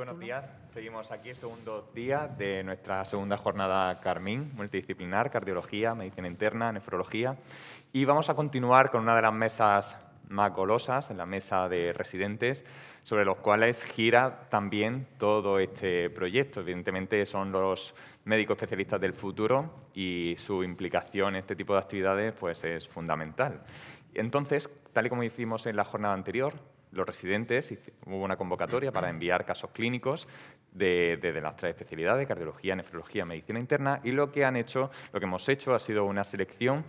buenos días. Seguimos aquí el segundo día de nuestra segunda jornada Carmín, multidisciplinar, cardiología, medicina interna, nefrología. Y vamos a continuar con una de las mesas más golosas, en la mesa de residentes, sobre los cuales gira también todo este proyecto. Evidentemente son los médicos especialistas del futuro y su implicación en este tipo de actividades pues, es fundamental. Entonces, tal y como hicimos en la jornada anterior, los residentes, hubo una convocatoria para enviar casos clínicos de las tres especialidades, cardiología, nefrología, medicina interna, y lo que hemos hecho ha sido una selección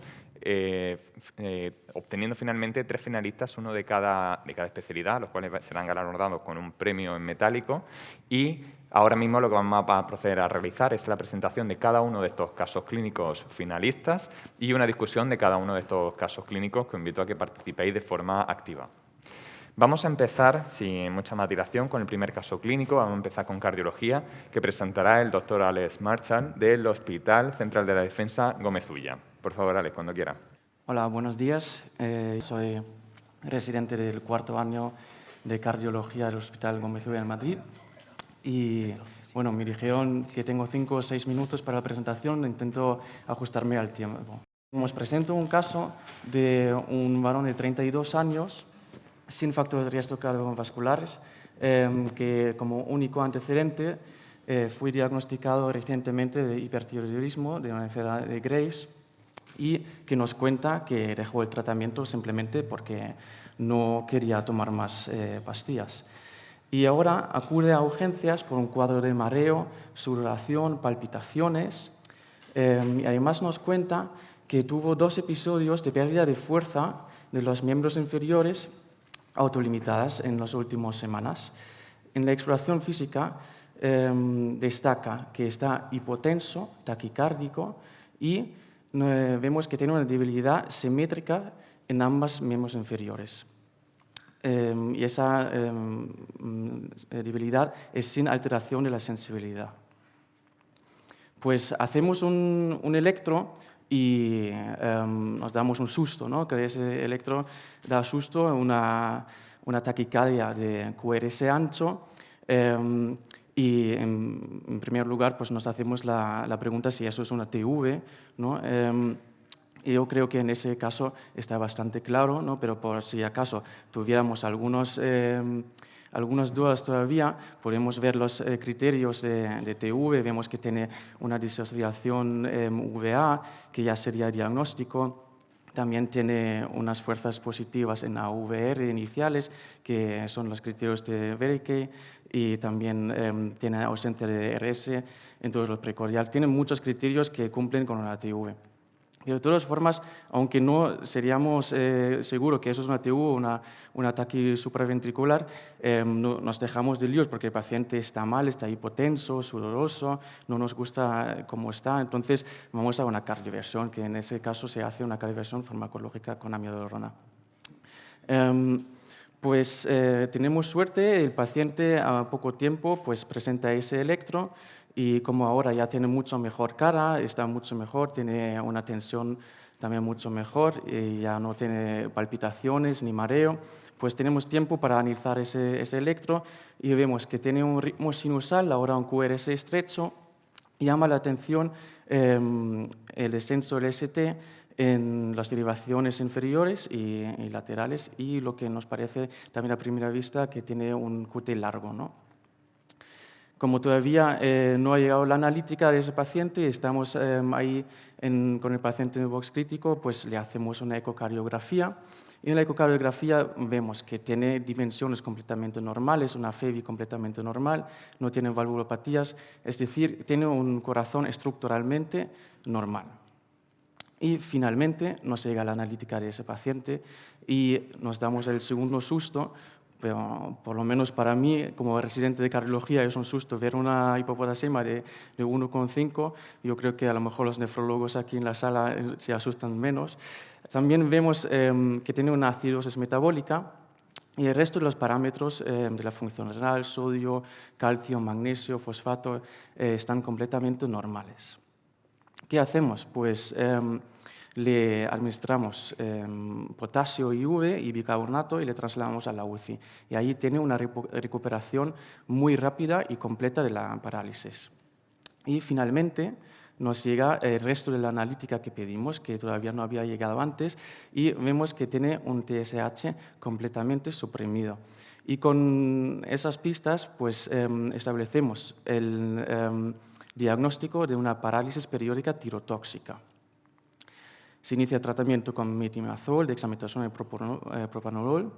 obteniendo finalmente 3 finalistas, uno de cada especialidad, los cuales serán galardonados con un premio en metálico. Y ahora mismo lo que vamos a proceder a realizar es la presentación de cada uno de estos casos clínicos finalistas y una discusión de cada uno de estos casos clínicos que os invito a que participéis de forma activa. Vamos a empezar, sin mucha más dilación, con el primer caso clínico. Vamos a empezar con cardiología, que presentará el doctor Alex Marchand del Hospital Central de la Defensa Gómez Ulla. Por favor, Alex, cuando quiera. Hola, buenos días. Soy residente del cuarto año de cardiología del Hospital Gómez Ulla en Madrid. Y bueno, me dijeron que tengo 5 o 6 minutos para la presentación. Intento ajustarme al tiempo. Os presento un caso de un varón de 32 años sin factores de riesgo cardiovasculares, que como único antecedente fue diagnosticado recientemente de hipertiroidismo, de una enfermedad de Graves, y que nos cuenta que dejó el tratamiento simplemente porque no quería tomar más pastillas. Y ahora acude a urgencias por un cuadro de mareo, sudoración, palpitaciones, y además nos cuenta que tuvo 2 episodios de pérdida de fuerza de los miembros inferiores autolimitadas en las últimas semanas. En la exploración física destaca que está hipotenso, taquicárdico y vemos que tiene una debilidad simétrica en ambos miembros inferiores. Y esa debilidad es sin alteración de la sensibilidad. Pues hacemos un electro y nos damos un susto, ¿no? Que ese electro da susto, una taquicardia de QRS ancho, y en primer lugar pues nos hacemos la pregunta si eso es una TV, ¿no? Yo creo que en ese caso está bastante claro, ¿no? Pero por si acaso tuviéramos algunas dudas todavía, podemos ver los criterios de TV, vemos que tiene una disociación VA, que ya sería diagnóstico. También tiene unas fuerzas positivas en AVR iniciales, que son los criterios de Vericke, y también tiene ausencia de RS en todos los precordiales. Tiene muchos criterios que cumplen con una TV. De todas formas, aunque no seríamos seguros que eso es una TU, un ataque supraventricular, nos dejamos de líos porque el paciente está mal, está hipotenso, sudoroso, no nos gusta cómo está, entonces vamos a una cardioversión, que en ese caso se hace una cardioversión farmacológica con amiodarona. Pues tenemos suerte, el paciente a poco tiempo pues, presenta ese electro, y como ahora ya tiene mucho mejor cara, está mucho mejor, tiene una tensión también mucho mejor, y ya no tiene palpitaciones ni mareo, pues tenemos tiempo para analizar ese electro y vemos que tiene un ritmo sinusal, ahora un QRS estrecho. Llama la atención el descenso del ST en las derivaciones inferiores y laterales, y lo que nos parece también a primera vista que tiene un QT largo, ¿no? Como todavía no ha llegado la analítica de ese paciente, estamos ahí con el paciente en box crítico, pues le hacemos una ecocardiografía. Y en la ecocardiografía vemos que tiene dimensiones completamente normales, una FEBI completamente normal, no tiene valvulopatías, es decir, tiene un corazón estructuralmente normal. Y finalmente nos llega la analítica de ese paciente y nos damos el segundo susto. Pero por lo menos para mí, como residente de cardiología, es un susto ver una hipopotasema de 1,5. Yo creo que a lo mejor los nefrólogos aquí en la sala se asustan menos. También vemos que tiene una acidosis metabólica y el resto de los parámetros de la función renal, sodio, calcio, magnesio, fosfato, están completamente normales. ¿Qué hacemos? Pues le administramos potasio IV y bicarbonato y le trasladamos a la UCI. Y ahí tiene una recuperación muy rápida y completa de la parálisis. Y finalmente nos llega el resto de la analítica que pedimos, que todavía no había llegado antes, y vemos que tiene un TSH completamente suprimido. Y con esas pistas pues, establecemos el diagnóstico de una parálisis periódica tirotóxica. Se inicia tratamiento con metimazol, dexametasona y propanolol,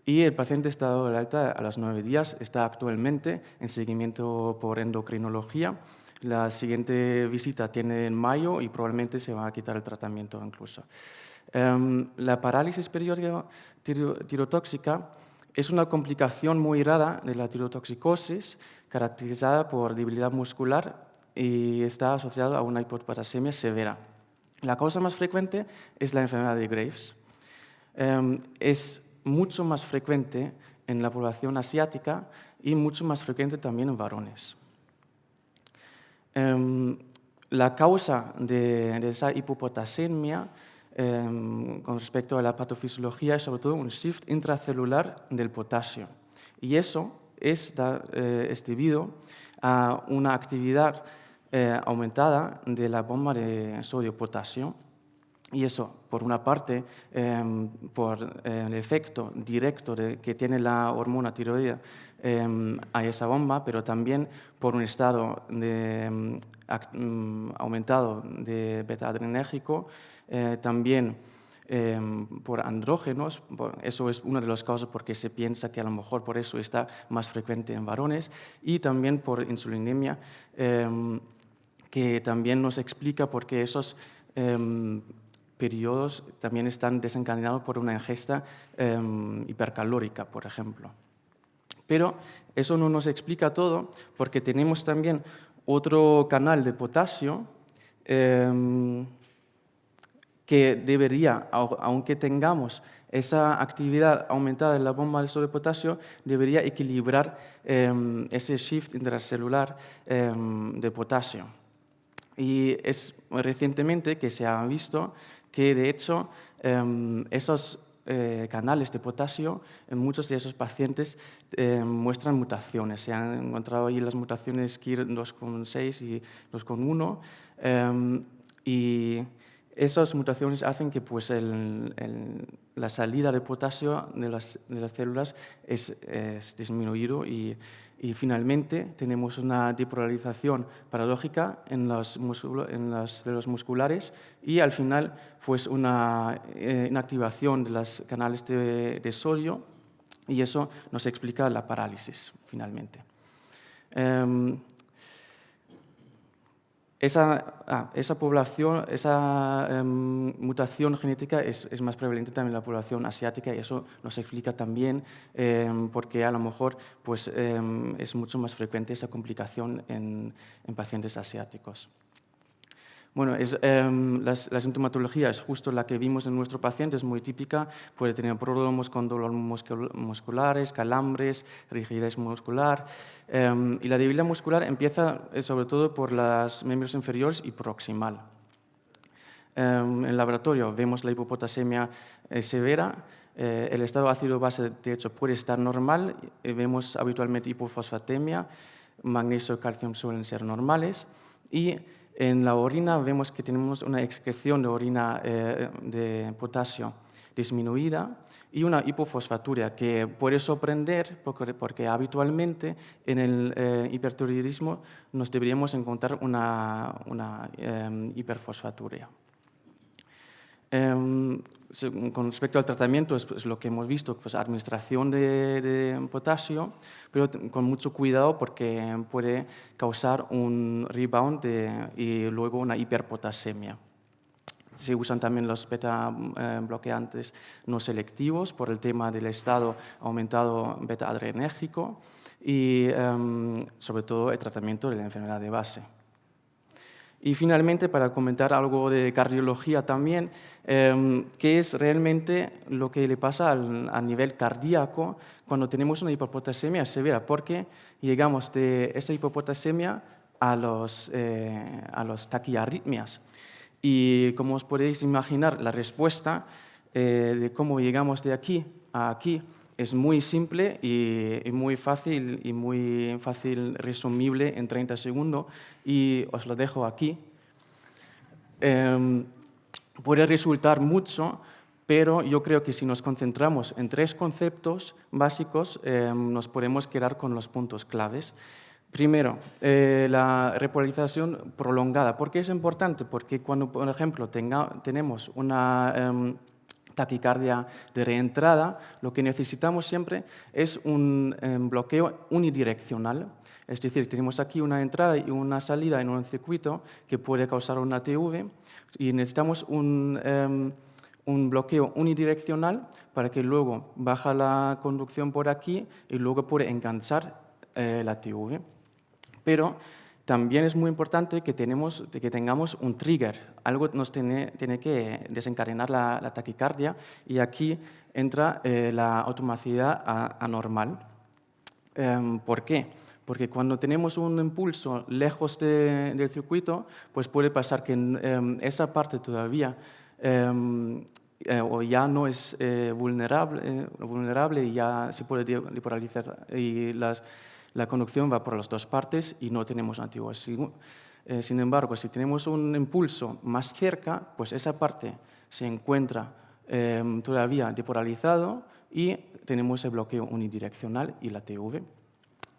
y el paciente está dado de alta a los 9 días. Está actualmente en seguimiento por endocrinología. La siguiente visita tiene en mayo y probablemente se va a quitar el tratamiento incluso. La parálisis periódica tirotóxica es una complicación muy rara de la tirotoxicosis, caracterizada por debilidad muscular y está asociada a una hipopotasemia severa. La causa más frecuente es la enfermedad de Graves. Es mucho más frecuente en la población asiática y mucho más frecuente también en varones. La causa de esa hipopotasemia con respecto a la patofisiología es sobre todo un shift intracelular del potasio. Y eso es debido a una actividad aumentada de la bomba de sodio-potasio. Y eso, por una parte, por el efecto directo que tiene la hormona tiroidea a esa bomba, pero también por un estado aumentado de beta-adrenérgico, también por andrógenos. Eso es una de las causas porque se piensa que a lo mejor por eso está más frecuente en varones, y también por insulinemia, que también nos explica por qué esos periodos también están desencadenados por una ingesta hipercalórica, por ejemplo. Pero eso no nos explica todo, porque tenemos también otro canal de potasio que debería, aunque tengamos esa actividad aumentada en la bomba de sodio-potasio, debería equilibrar ese shift intracelular de potasio. Y es recientemente que se ha visto que, de hecho, esos canales de potasio en muchos de esos pacientes muestran mutaciones. Se han encontrado ahí las mutaciones KIR 2,6 y 2,1, y esas mutaciones hacen que pues, la salida de potasio de las células es disminuido, y finalmente tenemos una depolarización paradójica en las células musculares, y al final pues, una inactivación de los canales de sodio, y eso nos explica la parálisis finalmente. Esa población, esa mutación genética es más prevalente también en la población asiática, y eso nos explica también por qué a lo mejor pues, es mucho más frecuente esa complicación en pacientes asiáticos. Bueno, la sintomatología es justo la que vimos en nuestro paciente, es muy típica. Puede tener pródromos con dolor musculares, calambres, rigidez muscular. Y la debilidad muscular empieza sobre todo por los miembros inferiores y proximal. En el laboratorio vemos la hipopotasemia severa. El estado ácido-base, de hecho, puede estar normal. Vemos habitualmente hipofosfatemia, magnesio y calcio suelen ser normales. Y en la orina vemos que tenemos una excreción de orina de potasio disminuida y una hipofosfaturia que puede sorprender porque habitualmente en el hipertiroidismo nos deberíamos encontrar una hiperfosfaturia. Con respecto al tratamiento, es lo que hemos visto, pues administración de potasio, pero con mucho cuidado porque puede causar un rebound y luego una hiperpotasemia. Se usan también los beta bloqueantes no selectivos por el tema del estado aumentado beta adrenérgico y sobre todo el tratamiento de la enfermedad de base. Y finalmente, para comentar algo de cardiología también, qué es realmente lo que le pasa a nivel cardíaco cuando tenemos una hipopotasemia severa, porque llegamos de esa hipopotasemia a los taquiarritmias. Y como os podéis imaginar, la respuesta de cómo llegamos de aquí a aquí es muy simple y muy fácil resumible en 30 segundos, y os lo dejo aquí. Puede resultar mucho, pero yo creo que si nos concentramos en 3 conceptos básicos, nos podemos quedar con los puntos claves. Primero, la repolarización prolongada. ¿Por qué es importante? Porque cuando, por ejemplo, tenemos una taquicardia de reentrada, lo que necesitamos siempre es un bloqueo unidireccional. Es decir, tenemos aquí una entrada y una salida en un circuito que puede causar una ATV, y necesitamos un bloqueo unidireccional para que luego baja la conducción por aquí y luego puede enganchar la ATV. Pero también es muy importante que tengamos un trigger, algo nos tiene que desencadenar la taquicardia, y aquí entra la automaticidad anormal. ¿Por qué? Porque cuando tenemos un impulso lejos del circuito, pues puede pasar que esa parte todavía o ya no es vulnerable y ya se puede depolarizar, y la conducción va por las 2 partes y no tenemos ATV. Sin embargo, si tenemos un impulso más cerca, pues esa parte se encuentra todavía depolarizado y tenemos el bloqueo unidireccional y la ATV.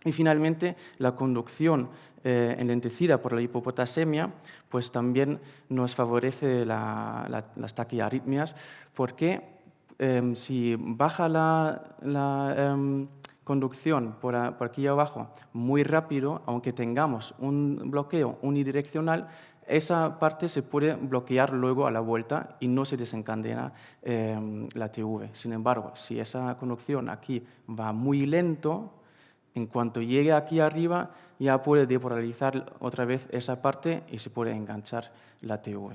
Y finalmente, la conducción enlentecida por la hipopotasemia, pues también nos favorece las taquiarritmias, porque si baja la conducción por aquí abajo muy rápido, aunque tengamos un bloqueo unidireccional, esa parte se puede bloquear luego a la vuelta y no se desencadena la ATV. Sin embargo, si esa conducción aquí va muy lento, en cuanto llegue aquí arriba, ya puede depolarizar otra vez esa parte y se puede enganchar la ATV.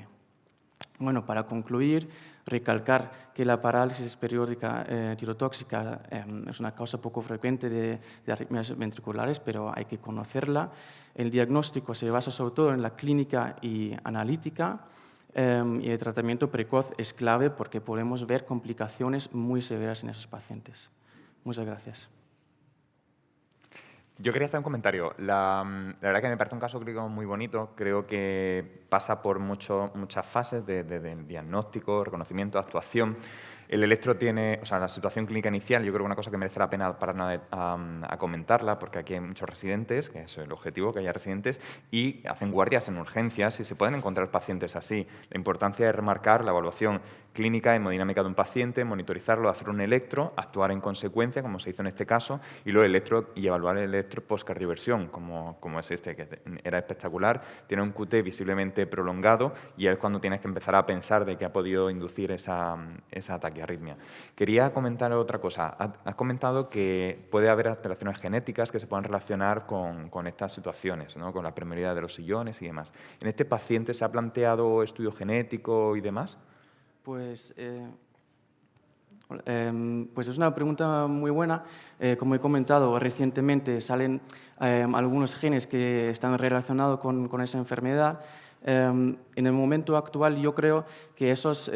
Bueno, para concluir, recalcar que la parálisis periódica tirotóxica es una causa poco frecuente de arritmias ventriculares, pero hay que conocerla. El diagnóstico se basa sobre todo en la clínica y analítica, y el tratamiento precoz es clave porque podemos ver complicaciones muy severas en esos pacientes. Muchas gracias. Yo quería hacer un comentario. La verdad que me parece un caso clínico muy bonito. Creo que pasa por muchas fases de diagnóstico, reconocimiento, actuación. El electro tiene, o sea, la situación clínica inicial, yo creo que una cosa que merece la pena para a comentarla, porque aquí hay muchos residentes, que es el objetivo, que haya residentes, y hacen guardias en urgencias y se pueden encontrar pacientes así. La importancia es remarcar la evaluación clínica, hemodinámica de un paciente, monitorizarlo, hacer un electro, actuar en consecuencia, como se hizo en este caso, y luego evaluar el electro postcardioversión, como es este, que era espectacular. Tiene un QT visiblemente prolongado y es cuando tienes que empezar a pensar de que ha podido inducir esa taquiarritmia. Quería comentar otra cosa. Has comentado que puede haber alteraciones genéticas que se puedan relacionar con estas situaciones, ¿no? Con la permeabilidad de los sillones y demás. ¿En este paciente se ha planteado estudio genético y demás? Pues es una pregunta muy buena. Como he comentado, recientemente salen algunos genes que están relacionados con esa enfermedad. En el momento actual, yo creo que esos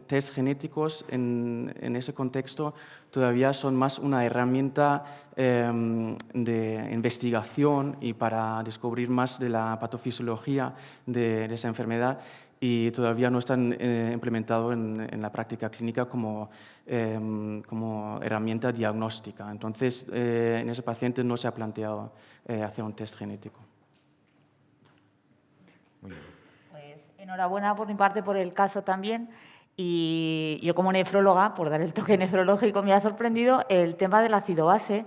test genéticos en ese contexto todavía son más una herramienta de investigación y para descubrir más de la patofisiología de esa enfermedad, y todavía no están implementados en la práctica clínica como herramienta diagnóstica. Entonces, en ese paciente no se ha planteado hacer un test genético. Muy bien. Pues enhorabuena por mi parte por el caso también. Y yo como nefróloga, por dar el toque nefrológico, me ha sorprendido el tema del ácido base,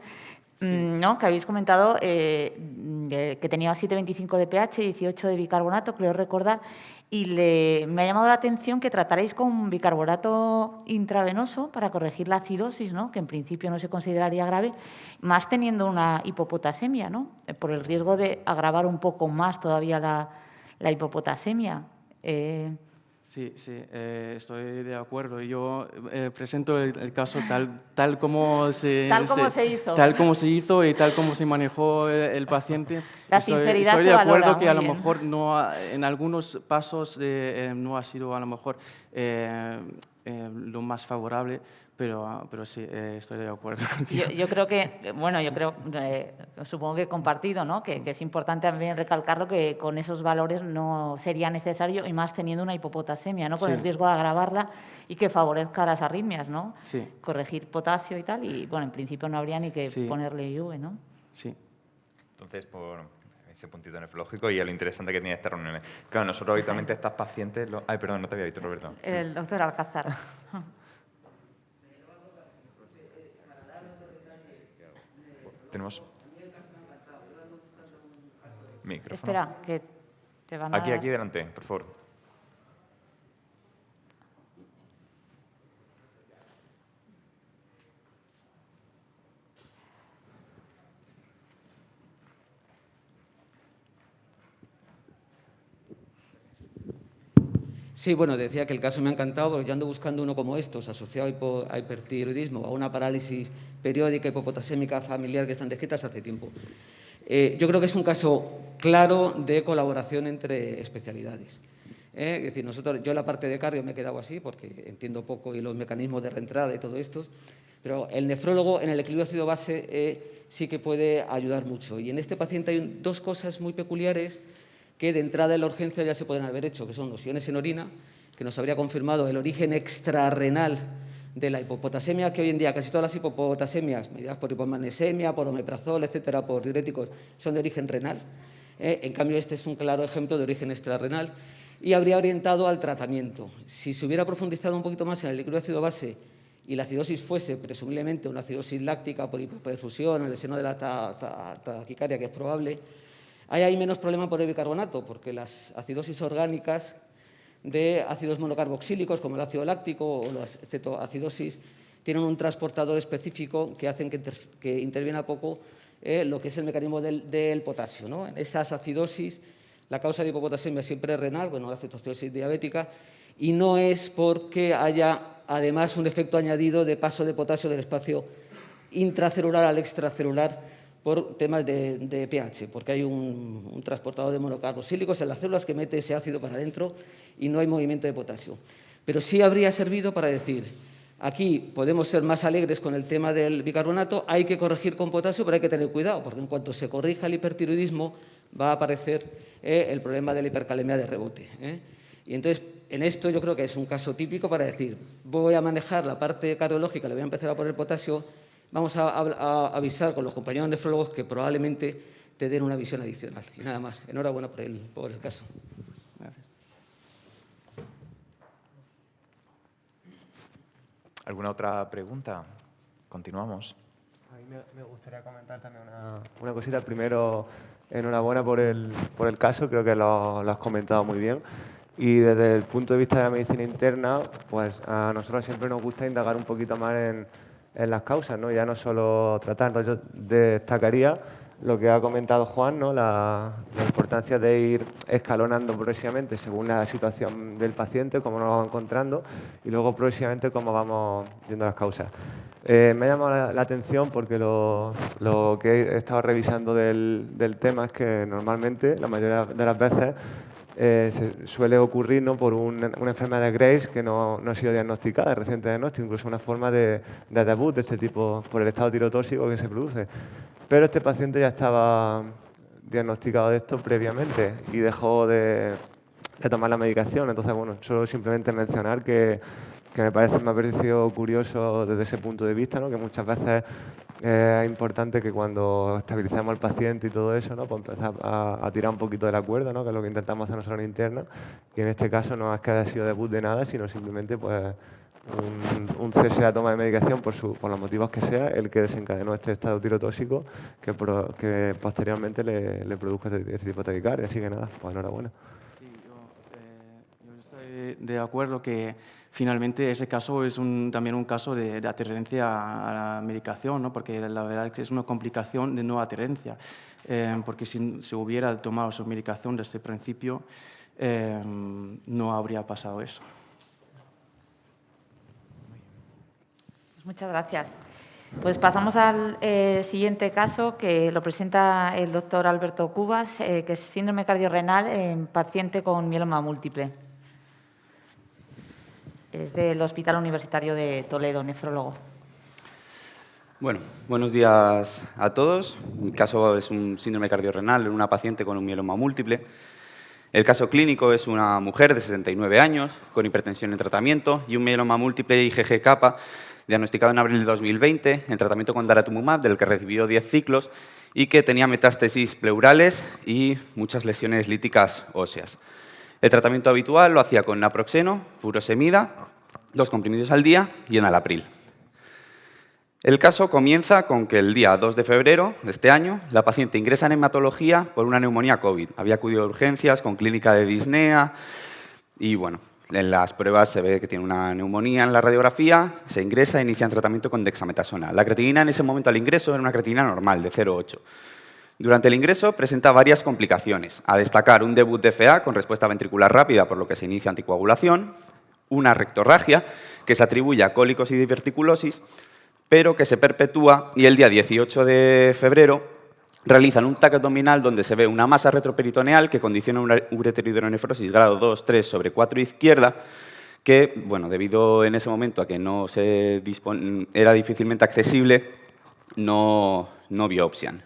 sí, ¿no? Que habéis comentado que tenía 7,25 de pH, 18 de bicarbonato, creo recordar, y me ha llamado la atención que trataréis con bicarbonato intravenoso para corregir la acidosis, ¿no? Que en principio no se consideraría grave, más teniendo una hipopotasemia, ¿no? Por el riesgo de agravar un poco más todavía la hipopotasemia. Sí, sí, estoy de acuerdo. Yo presento el caso tal como Tal como se hizo. tal como se hizo y tal como se manejó el paciente. La sinceridad estoy se de valora, acuerdo que a muy lo bien. mejor en algunos pasos no ha sido a lo mejor lo más favorable, pero sí, estoy de acuerdo contigo. Yo creo que, bueno, supongo que he compartido, ¿no? Que es importante también recalcarlo que con esos valores no sería necesario, y más teniendo una hipopotasemia, ¿no? Con Sí. el riesgo de agravarla y que favorezca las arritmias, ¿no? Sí. Corregir potasio y tal, y bueno, en principio no habría ni que Sí. ponerle IV, ¿no? Sí. Entonces, por ese puntito nefrológico y a lo interesante que tiene estas reuniones. Claro, nosotros habitualmente estas pacientes... Ay, perdón, no te había visto, Roberto. Sí. El doctor Alcázar. Tenemos... Micrófono. Espera, que te van a Aquí, dar- aquí delante, por favor. Sí, bueno, decía que el caso me ha encantado porque yo ando buscando uno como estos, asociado a hipertiroidismo, a una parálisis periódica hipopotasémica familiar que están descritas hace tiempo. Yo creo que es un caso claro de colaboración entre especialidades. Es decir, yo en la parte de cardio me he quedado así porque entiendo poco y los mecanismos de reentrada y todo esto, pero el nefrólogo en el equilibrio ácido-base sí que puede ayudar mucho. Y en este paciente hay dos cosas muy peculiares que de entrada en la urgencia ya se pueden haber hecho, que son los iones en orina, que nos habría confirmado el origen extrarrenal de la hipopotasemia, que hoy en día casi todas las hipopotasemias, medidas por hipomagnesemia, por omeprazol, etcétera, por diuréticos, son de origen renal. En cambio, este es un claro ejemplo de origen extrarrenal y habría orientado al tratamiento. Si se hubiera profundizado un poquito más en el equilibrio ácido-base y la acidosis fuese presumiblemente una acidosis láctica por hipoperfusión en el seno de la taquicardia, que es probable, ahí hay menos problema por el bicarbonato, porque las acidosis orgánicas de ácidos monocarboxílicos, como el ácido láctico o la cetoacidosis, tienen un transportador específico que hacen que interviene poco lo que es el mecanismo del potasio, ¿no? En esas acidosis, la causa de hipopotasemia siempre es renal, bueno, la cetoacidosis diabética, y no es porque haya además un efecto añadido de paso de potasio del espacio intracelular al extracelular por temas de pH, porque hay un transportador de monocarboxílicos en las células que mete ese ácido para adentro y no hay movimiento de potasio. Pero sí habría servido para decir, aquí podemos ser más alegres con el tema del bicarbonato, hay que corregir con potasio, pero hay que tener cuidado, porque en cuanto se corrija el hipertiroidismo va a aparecer el problema de la hipercalemia de rebote. Y entonces, en esto yo creo que es un caso típico para decir, voy a manejar la parte cardiológica, le voy a empezar a poner potasio, vamos a avisar con los compañeros nefrólogos que probablemente te den una visión adicional. Y nada más. Enhorabuena por el caso. Gracias. ¿Alguna otra pregunta? Continuamos. A mí me gustaría comentar también una cosita. Primero, enhorabuena por el caso, creo que lo has comentado muy bien. Y desde el punto de vista de la medicina interna, pues a nosotros siempre nos gusta indagar un poquito más en las causas, ¿no? Ya no solo tratar. Entonces yo destacaría lo que ha comentado Juan, ¿no? La importancia de ir escalonando progresivamente según la situación del paciente, cómo nos vamos encontrando y luego progresivamente cómo vamos viendo las causas. Me ha llamado la atención porque lo que he estado revisando del tema es que normalmente, la mayoría de las veces, se suele ocurrir, ¿no? Por una enfermedad de Graves que no ha sido diagnosticada, reciente diagnóstico, incluso una forma de debut de este tipo por el estado tirotóxico que se produce. Pero este paciente ya estaba diagnosticado de esto previamente y dejó de tomar la medicación. Entonces, bueno, solo simplemente mencionar que me ha parecido curioso desde ese punto de vista, ¿no? Que muchas veces es importante que cuando estabilizamos al paciente y todo eso, ¿no? Pues empezar a tirar un poquito de la cuerda, ¿no? Que es lo que intentamos hacer nosotros en interna. Y en este caso no es que haya sido debut de nada, sino simplemente pues un cese de la toma de medicación por los motivos que sea, el que desencadenó este estado tirotóxico que posteriormente le produjo este tipo de taquicardia. Así que nada, pues enhorabuena. Sí, yo estoy de acuerdo que finalmente ese caso es también un caso de adherencia a la medicación, ¿no? Porque la verdad es que es una complicación de no adherencia, porque si se hubiera tomado su medicación desde el principio, no habría pasado eso. Muchas gracias. Pues pasamos al siguiente caso, que lo presenta el doctor Alberto Cubas, que es síndrome cardiorrenal en paciente con mieloma múltiple. Es del Hospital Universitario de Toledo, nefrólogo. Bueno, buenos días a todos. Mi caso es un síndrome cardiorrenal en una paciente con un mieloma múltiple. El caso clínico es una mujer de 69 años con hipertensión en tratamiento y un mieloma múltiple IgG-kappa diagnosticado en abril de 2020 en tratamiento con daratumumab, del que recibió 10 ciclos y que tenía metástasis pleurales y muchas lesiones líticas óseas. El tratamiento habitual lo hacía con naproxeno, furosemida, 2 comprimidos al día y enalapril. El caso comienza con que el día 2 de febrero de este año la paciente ingresa en hematología por una neumonía COVID. Había acudido a urgencias con clínica de disnea y, bueno, en las pruebas se ve que tiene una neumonía en la radiografía, se ingresa e inicia tratamiento con dexametasona. La creatinina en ese momento al ingreso era una creatinina normal, de 0,8. Durante el ingreso presenta varias complicaciones, a destacar un debut de FA con respuesta ventricular rápida, por lo que se inicia anticoagulación, una rectorragia que se atribuye a cólicos y diverticulosis, pero que se perpetúa y el día 18 de febrero realizan un TAC abdominal donde se ve una masa retroperitoneal que condiciona una ureterohidronefrosis grado 2, 3 sobre 4 izquierda, que, bueno, debido en ese momento a que no se era difícilmente accesible, no biopsian.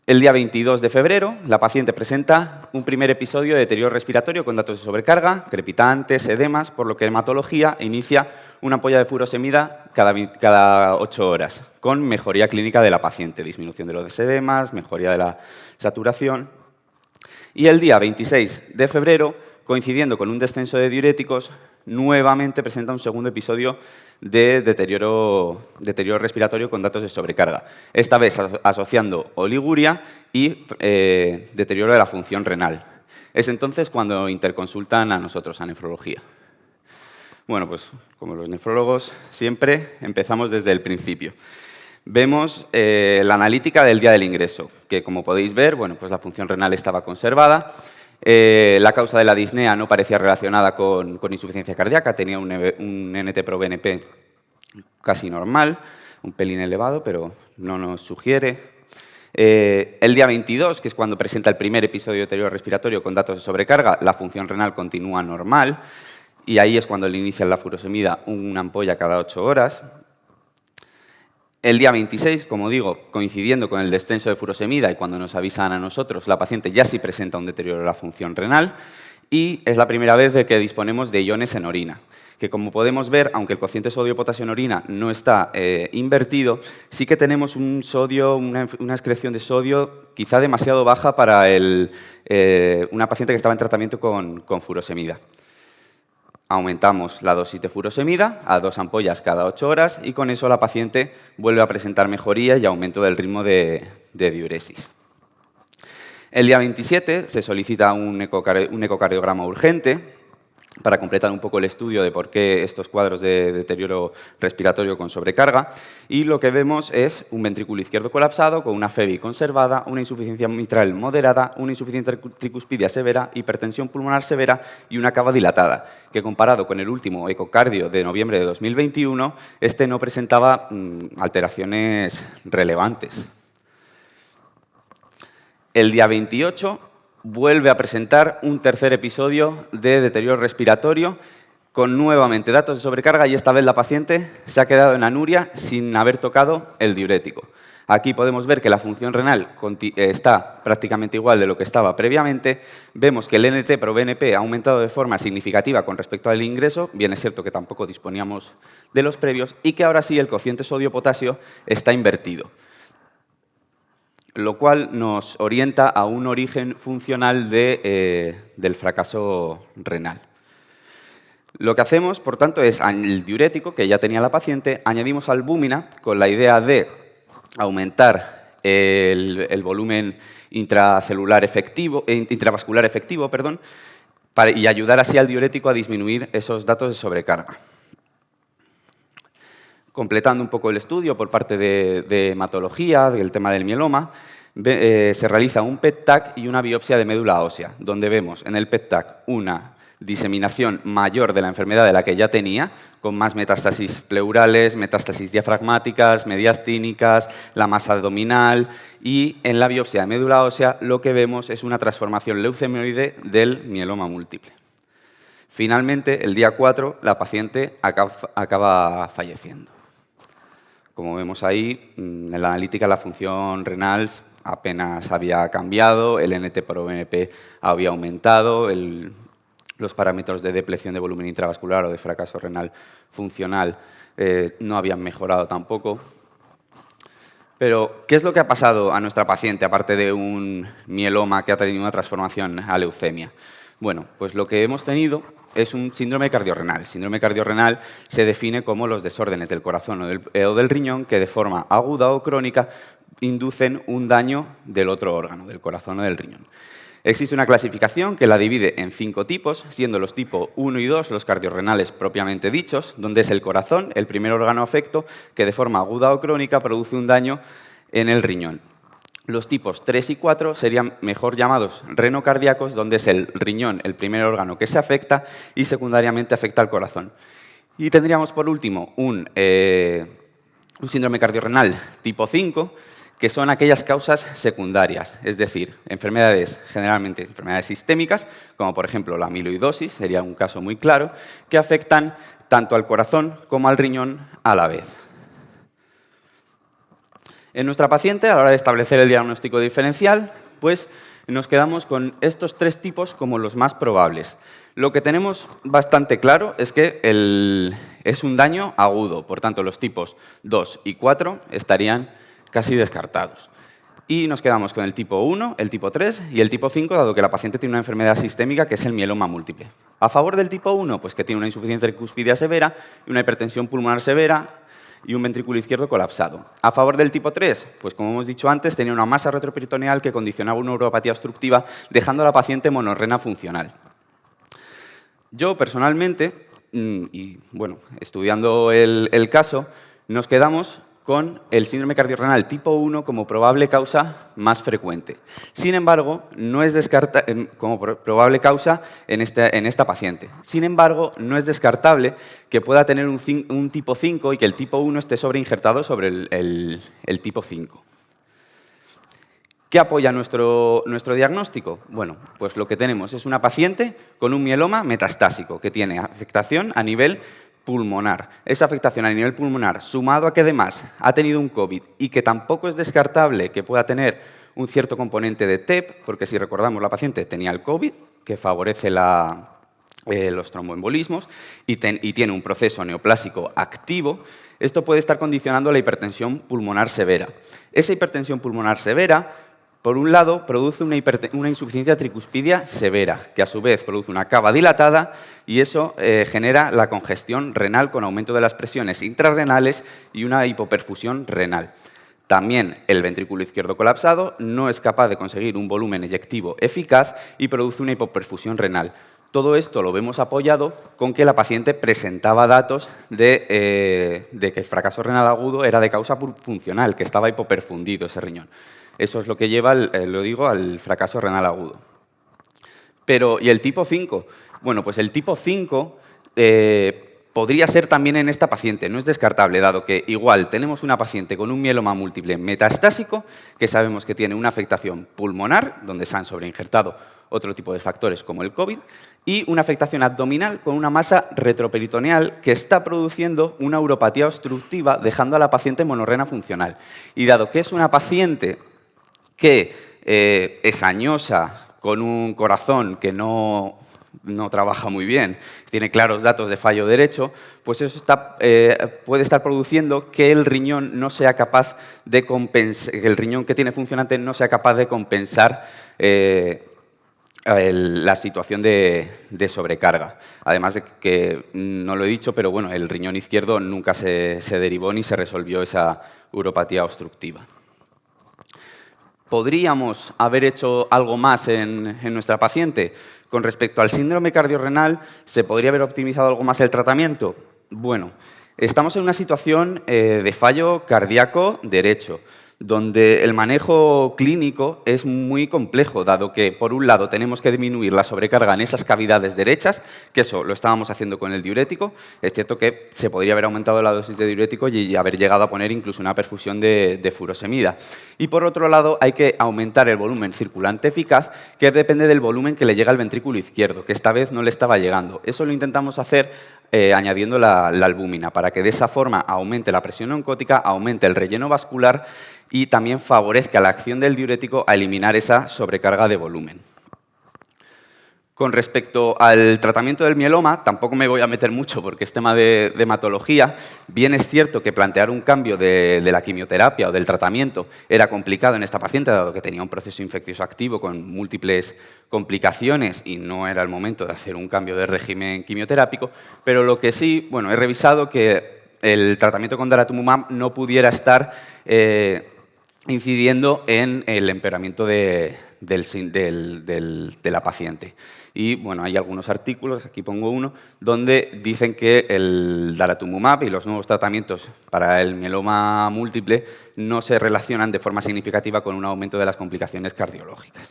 El día 22 de febrero, la paciente presenta un primer episodio de deterioro respiratorio con datos de sobrecarga, crepitantes, edemas, por lo que hematología inicia una ampolla de furosemida cada 8 horas, con mejoría clínica de la paciente, disminución de los edemas, mejoría de la saturación. Y el día 26 de febrero, coincidiendo con un descenso de diuréticos, nuevamente presenta un segundo episodio de deterioro respiratorio con datos de sobrecarga, esta vez asociando oliguria y deterioro de la función renal. Es entonces cuando interconsultan a nosotros, a nefrología. Bueno, pues como los nefrólogos siempre empezamos desde el principio. Vemos la analítica del día del ingreso, que como podéis ver, bueno, pues la función renal estaba conservada. La causa de la disnea no parecía relacionada con insuficiencia cardíaca, tenía un NT-proBNP casi normal, un pelín elevado, pero no nos sugiere. El día 22, que es cuando presenta el primer episodio de deterioro respiratorio con datos de sobrecarga, la función renal continúa normal y ahí es cuando le inician la furosemida, una ampolla cada 8 horas. El día 26, como digo, coincidiendo con el descenso de furosemida y cuando nos avisan a nosotros, la paciente ya sí presenta un deterioro de la función renal y es la primera vez de que disponemos de iones en orina, que como podemos ver, aunque el cociente sodio-potasio en orina no está invertido, sí que tenemos un sodio, una excreción de sodio quizá demasiado baja para una paciente que estaba en tratamiento con furosemida. Aumentamos la dosis de furosemida a 2 ampollas cada 8 horas y con eso la paciente vuelve a presentar mejoría y aumento del ritmo de diuresis. El día 27 se solicita un ecocardiograma urgente para completar un poco el estudio de por qué estos cuadros de deterioro respiratorio con sobrecarga, y lo que vemos es un ventrículo izquierdo colapsado con una FEBI conservada, una insuficiencia mitral moderada, una insuficiencia tricuspidia severa, hipertensión pulmonar severa y una cava dilatada, que comparado con el último ecocardio de noviembre de 2021, este no presentaba alteraciones relevantes. El día 28 vuelve a presentar un tercer episodio de deterioro respiratorio con nuevamente datos de sobrecarga y esta vez la paciente se ha quedado en anuria sin haber tocado el diurético. Aquí podemos ver que la función renal está prácticamente igual de lo que estaba previamente. Vemos que el NT-proBNP ha aumentado de forma significativa con respecto al ingreso, bien es cierto que tampoco disponíamos de los previos, y que ahora sí el cociente sodio-potasio está invertido, lo cual nos orienta a un origen funcional del fracaso renal. Lo que hacemos, por tanto, es el diurético que ya tenía la paciente, añadimos albúmina con la idea de aumentar el volumen intravascular efectivo, y ayudar así al diurético a disminuir esos datos de sobrecarga. Completando un poco el estudio por parte de hematología, del tema del mieloma, se realiza un PET-TAC y una biopsia de médula ósea, donde vemos en el PET-TAC una diseminación mayor de la enfermedad de la que ya tenía, con más metástasis pleurales, metástasis diafragmáticas, mediastínicas, la masa abdominal, y en la biopsia de médula ósea lo que vemos es una transformación leucemioide del mieloma múltiple. Finalmente, el día 4, la paciente acaba falleciendo. Como vemos ahí, en la analítica la función renal apenas había cambiado, el NT/BNP había aumentado, los parámetros de depleción de volumen intravascular o de fracaso renal funcional no habían mejorado tampoco. Pero, ¿qué es lo que ha pasado a nuestra paciente, aparte de un mieloma que ha tenido una transformación a leucemia? Bueno, pues lo que hemos tenido es un síndrome cardiorrenal. El síndrome cardiorrenal se define como los desórdenes del corazón o del riñón que de forma aguda o crónica inducen un daño del otro órgano, del corazón o del riñón. Existe una clasificación que la divide en 5 tipos, siendo los tipos 1 y 2 los cardiorrenales propiamente dichos, donde es el corazón, el primer órgano afecto, que de forma aguda o crónica produce un daño en el riñón. Los tipos 3 y 4 serían mejor llamados renocardíacos, donde es el riñón el primer órgano que se afecta y secundariamente afecta al corazón. Y tendríamos por último un síndrome cardiorrenal tipo 5, que son aquellas causas secundarias, es decir, generalmente enfermedades sistémicas, como por ejemplo la amiloidosis, sería un caso muy claro, que afectan tanto al corazón como al riñón a la vez. En nuestra paciente, a la hora de establecer el diagnóstico diferencial, pues nos quedamos con estos 3 tipos como los más probables. Lo que tenemos bastante claro es que es un daño agudo, por tanto los tipos 2 y 4 estarían casi descartados. Y nos quedamos con el tipo 1, el tipo 3 y el tipo 5, dado que la paciente tiene una enfermedad sistémica que es el mieloma múltiple. A favor del tipo 1, pues que tiene una insuficiencia tricúspidea severa y una hipertensión pulmonar severa y un ventrículo izquierdo colapsado. A favor del tipo 3, pues como hemos dicho antes, tenía una masa retroperitoneal que condicionaba una neuropatía obstructiva, dejando a la paciente monorrena funcional. Yo, personalmente, y bueno, estudiando el caso, nos quedamos con el síndrome cardiorrenal tipo 1 como probable causa más frecuente. Sin embargo, no es como probable causa en esta paciente. Sin embargo, no es descartable que pueda tener un tipo 5 y que el tipo 1 esté sobreinjertado sobre el tipo 5. ¿Qué apoya nuestro diagnóstico? Bueno, pues lo que tenemos es una paciente con un mieloma metastásico que tiene afectación a nivel pulmonar. Esa afectación a nivel pulmonar, sumado a que además ha tenido un COVID y que tampoco es descartable que pueda tener un cierto componente de TEP, porque si recordamos la paciente tenía el COVID, que favorece los tromboembolismos, y tiene un proceso neoplásico activo, esto puede estar condicionando la hipertensión pulmonar severa. Esa hipertensión pulmonar severa, por un lado, produce una insuficiencia tricuspidia severa, que a su vez produce una cava dilatada y eso genera la congestión renal con aumento de las presiones intrarrenales y una hipoperfusión renal. También el ventrículo izquierdo colapsado no es capaz de conseguir un volumen eyectivo eficaz y produce una hipoperfusión renal. Todo esto lo vemos apoyado con que la paciente presentaba datos de que el fracaso renal agudo era de causa funcional, que estaba hipoperfundido ese riñón. Eso es lo que lleva, al fracaso renal agudo. Pero, ¿y el tipo 5? Bueno, pues el tipo 5 podría ser también en esta paciente, no es descartable, dado que igual tenemos una paciente con un mieloma múltiple metastásico, que sabemos que tiene una afectación pulmonar, donde se han sobreinjertado otro tipo de factores como el COVID, y una afectación abdominal con una masa retroperitoneal que está produciendo una uropatía obstructiva, dejando a la paciente monorrena funcional. Y dado que es una paciente que es añosa, con un corazón que no trabaja muy bien, tiene claros datos de fallo derecho, pues eso puede estar produciendo que el riñón no sea capaz de compensar, que el riñón que tiene funcionante no sea capaz de compensar la situación de sobrecarga. Además de que, no lo he dicho, pero bueno, el riñón izquierdo nunca se derivó ni se resolvió esa uropatía obstructiva. ¿Podríamos haber hecho algo más en nuestra paciente? Con respecto al síndrome cardiorrenal, ¿se podría haber optimizado algo más el tratamiento? Bueno, estamos en una situación de fallo cardíaco derecho, donde el manejo clínico es muy complejo, dado que, por un lado, tenemos que disminuir la sobrecarga en esas cavidades derechas, que eso lo estábamos haciendo con el diurético. Es cierto que se podría haber aumentado la dosis de diurético y haber llegado a poner incluso una perfusión de furosemida. Y, por otro lado, hay que aumentar el volumen circulante eficaz, que depende del volumen que le llega al ventrículo izquierdo, que esta vez no le estaba llegando. Eso lo intentamos hacer añadiendo la albúmina, para que de esa forma aumente la presión oncótica, aumente el relleno vascular y también favorezca la acción del diurético a eliminar esa sobrecarga de volumen. Con respecto al tratamiento del mieloma, tampoco me voy a meter mucho porque es tema de hematología. Bien es cierto que plantear un cambio de la quimioterapia o del tratamiento era complicado en esta paciente, dado que tenía un proceso infeccioso activo con múltiples complicaciones y no era el momento de hacer un cambio de régimen quimioterápico, pero lo que sí, bueno, he revisado que el tratamiento con daratumumab no pudiera estar incidiendo en el empeoramiento de la paciente. Y bueno, hay algunos artículos, aquí pongo uno, donde dicen que el daratumumab y los nuevos tratamientos para el mieloma múltiple no se relacionan de forma significativa con un aumento de las complicaciones cardiológicas.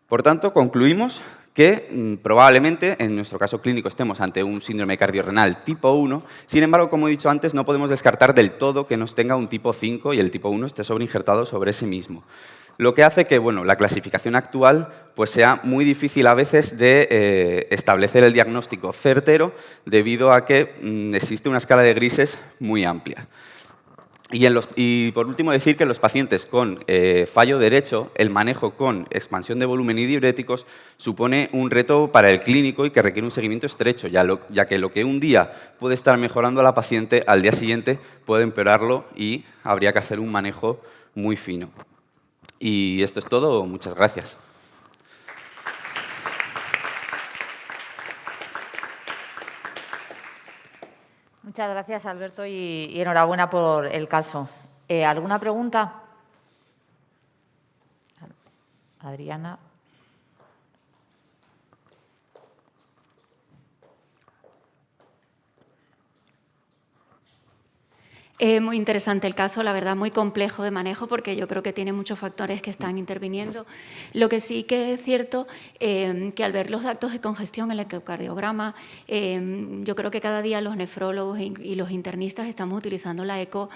Por tanto, concluimos que probablemente en nuestro caso clínico estemos ante un síndrome cardiorrenal tipo 1, sin embargo, como he dicho antes, no podemos descartar del todo que nos tenga un tipo 5 y el tipo 1 esté sobreinjertado sobre ese mismo. Lo que hace que la clasificación actual pues sea muy difícil a veces de establecer el diagnóstico certero debido a que existe una escala de grises muy amplia. Y por último decir que en los pacientes con fallo derecho, el manejo con expansión de volumen y diuréticos supone un reto para el clínico y que requiere un seguimiento estrecho, ya que lo que un día puede estar mejorando a la paciente, al día siguiente puede empeorarlo y habría que hacer un manejo muy fino. Y esto es todo. Muchas gracias. Muchas gracias, Alberto, y enhorabuena por el caso. ¿Alguna pregunta? Adriana. Muy interesante el caso, la verdad, muy complejo de manejo porque yo creo que tiene muchos factores que están interviniendo. Lo que sí que es cierto, que al ver los datos de congestión en el ecocardiograma, yo creo que cada día los nefrólogos y los internistas estamos utilizando la eco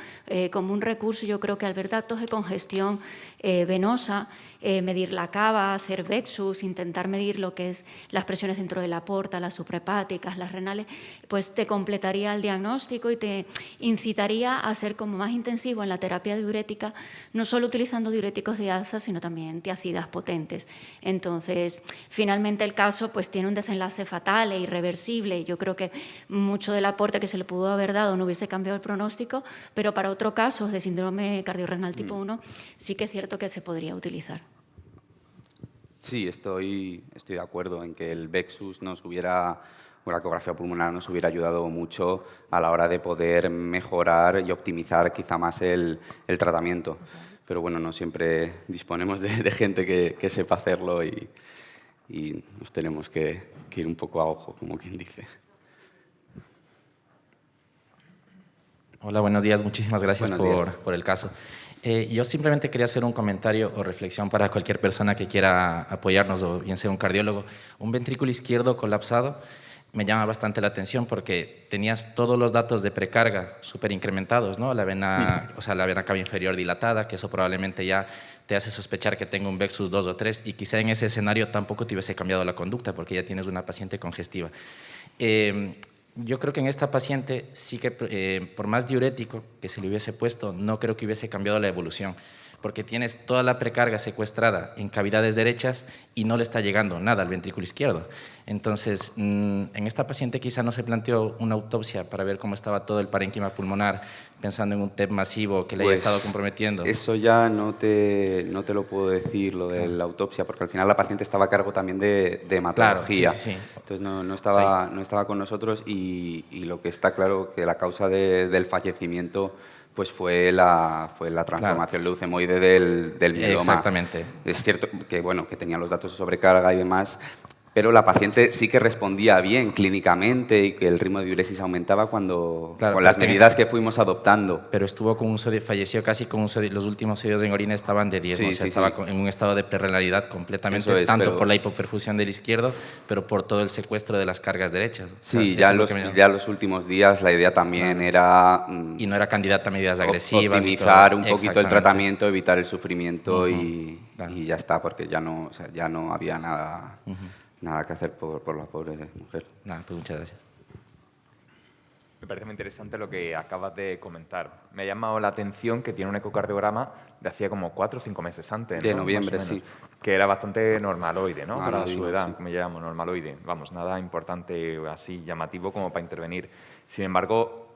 como un recurso. Yo creo que al ver datos de congestión venosa, medir la cava, hacer VEXUS, intentar medir lo que es las presiones dentro de la porta, las suprahepáticas, las renales, pues te completaría el diagnóstico y te incitaría a ser como más intensivo en la terapia diurética, no solo utilizando diuréticos de asa, sino también tiacidas potentes. Entonces, finalmente el caso pues tiene un desenlace fatal e irreversible. Yo creo que mucho del aporte que se le pudo haber dado no hubiese cambiado el pronóstico, pero para otros casos de síndrome cardiorrenal tipo 1 sí que es cierto que se podría utilizar. Sí, estoy de acuerdo en que el VEXUS la ecografía pulmonar nos hubiera ayudado mucho a la hora de poder mejorar y optimizar quizá más el tratamiento. Pero bueno, no siempre disponemos de gente que sepa hacerlo y nos tenemos que ir un poco a ojo, como quien dice. Hola, buenos días. Muchísimas gracias por el caso. Yo simplemente quería hacer un comentario o reflexión para cualquier persona que quiera apoyarnos, o bien sea un cardiólogo. Un ventrículo izquierdo colapsado me llama bastante la atención porque tenías todos los datos de precarga súper incrementados, ¿no? La vena cava inferior dilatada, que eso probablemente ya te hace sospechar que tengo un VEXUS 2 o 3 y quizá en ese escenario tampoco te hubiese cambiado la conducta porque ya tienes una paciente congestiva. Yo creo que en esta paciente sí que por más diurético que se le hubiese puesto, no creo que hubiese cambiado la evolución, porque tienes toda la precarga secuestrada en cavidades derechas y no le está llegando nada al ventrículo izquierdo. Entonces, en esta paciente quizá no se planteó una autopsia para ver cómo estaba todo el parénquima pulmonar, pensando en un TEP masivo que le haya estado comprometiendo. Eso ya no te lo puedo decir, lo de la autopsia, porque al final la paciente estaba a cargo también de hematología. Claro, sí. Entonces no estaba con nosotros y lo que está claro que la causa del fallecimiento pues fue la transformación leucemoide del mieloma. Exactamente. Es cierto que, que tenía los datos de sobrecarga y demás. Pero la paciente sí que respondía bien clínicamente y que el ritmo de diuresis aumentaba con las medidas que fuimos adoptando. Pero estuvo con un sodio, falleció casi con un sodio, los últimos sodios en orina estaban de 10, Sí, ¿no? O sea, sí, estaba sí. en un estado de prerrenalidad completamente, Eso es, tanto por la hipoperfusión del izquierdo, pero por todo el secuestro de las cargas derechas. O sea, Sí, eso ya los últimos días la idea también era... y no era candidata a medidas agresivas. Optimizar un poquito el Exactamente. tratamiento, evitar el sufrimiento Claro. y ya está, porque ya no, o sea, ya no había nada, nada que hacer por la pobre mujer. Nada, pues muchas gracias. Me parece muy interesante lo que acabas de comentar. Me ha llamado la atención que tiene un ecocardiograma de hacía como 4 o 5 meses antes. De ¿no? noviembre, Más o menos. sí. Que era bastante normaloide, ¿no? Ah, Para no su digo, edad, sí. como llamamos, normaloide. Vamos, nada importante así llamativo como para intervenir. Sin embargo,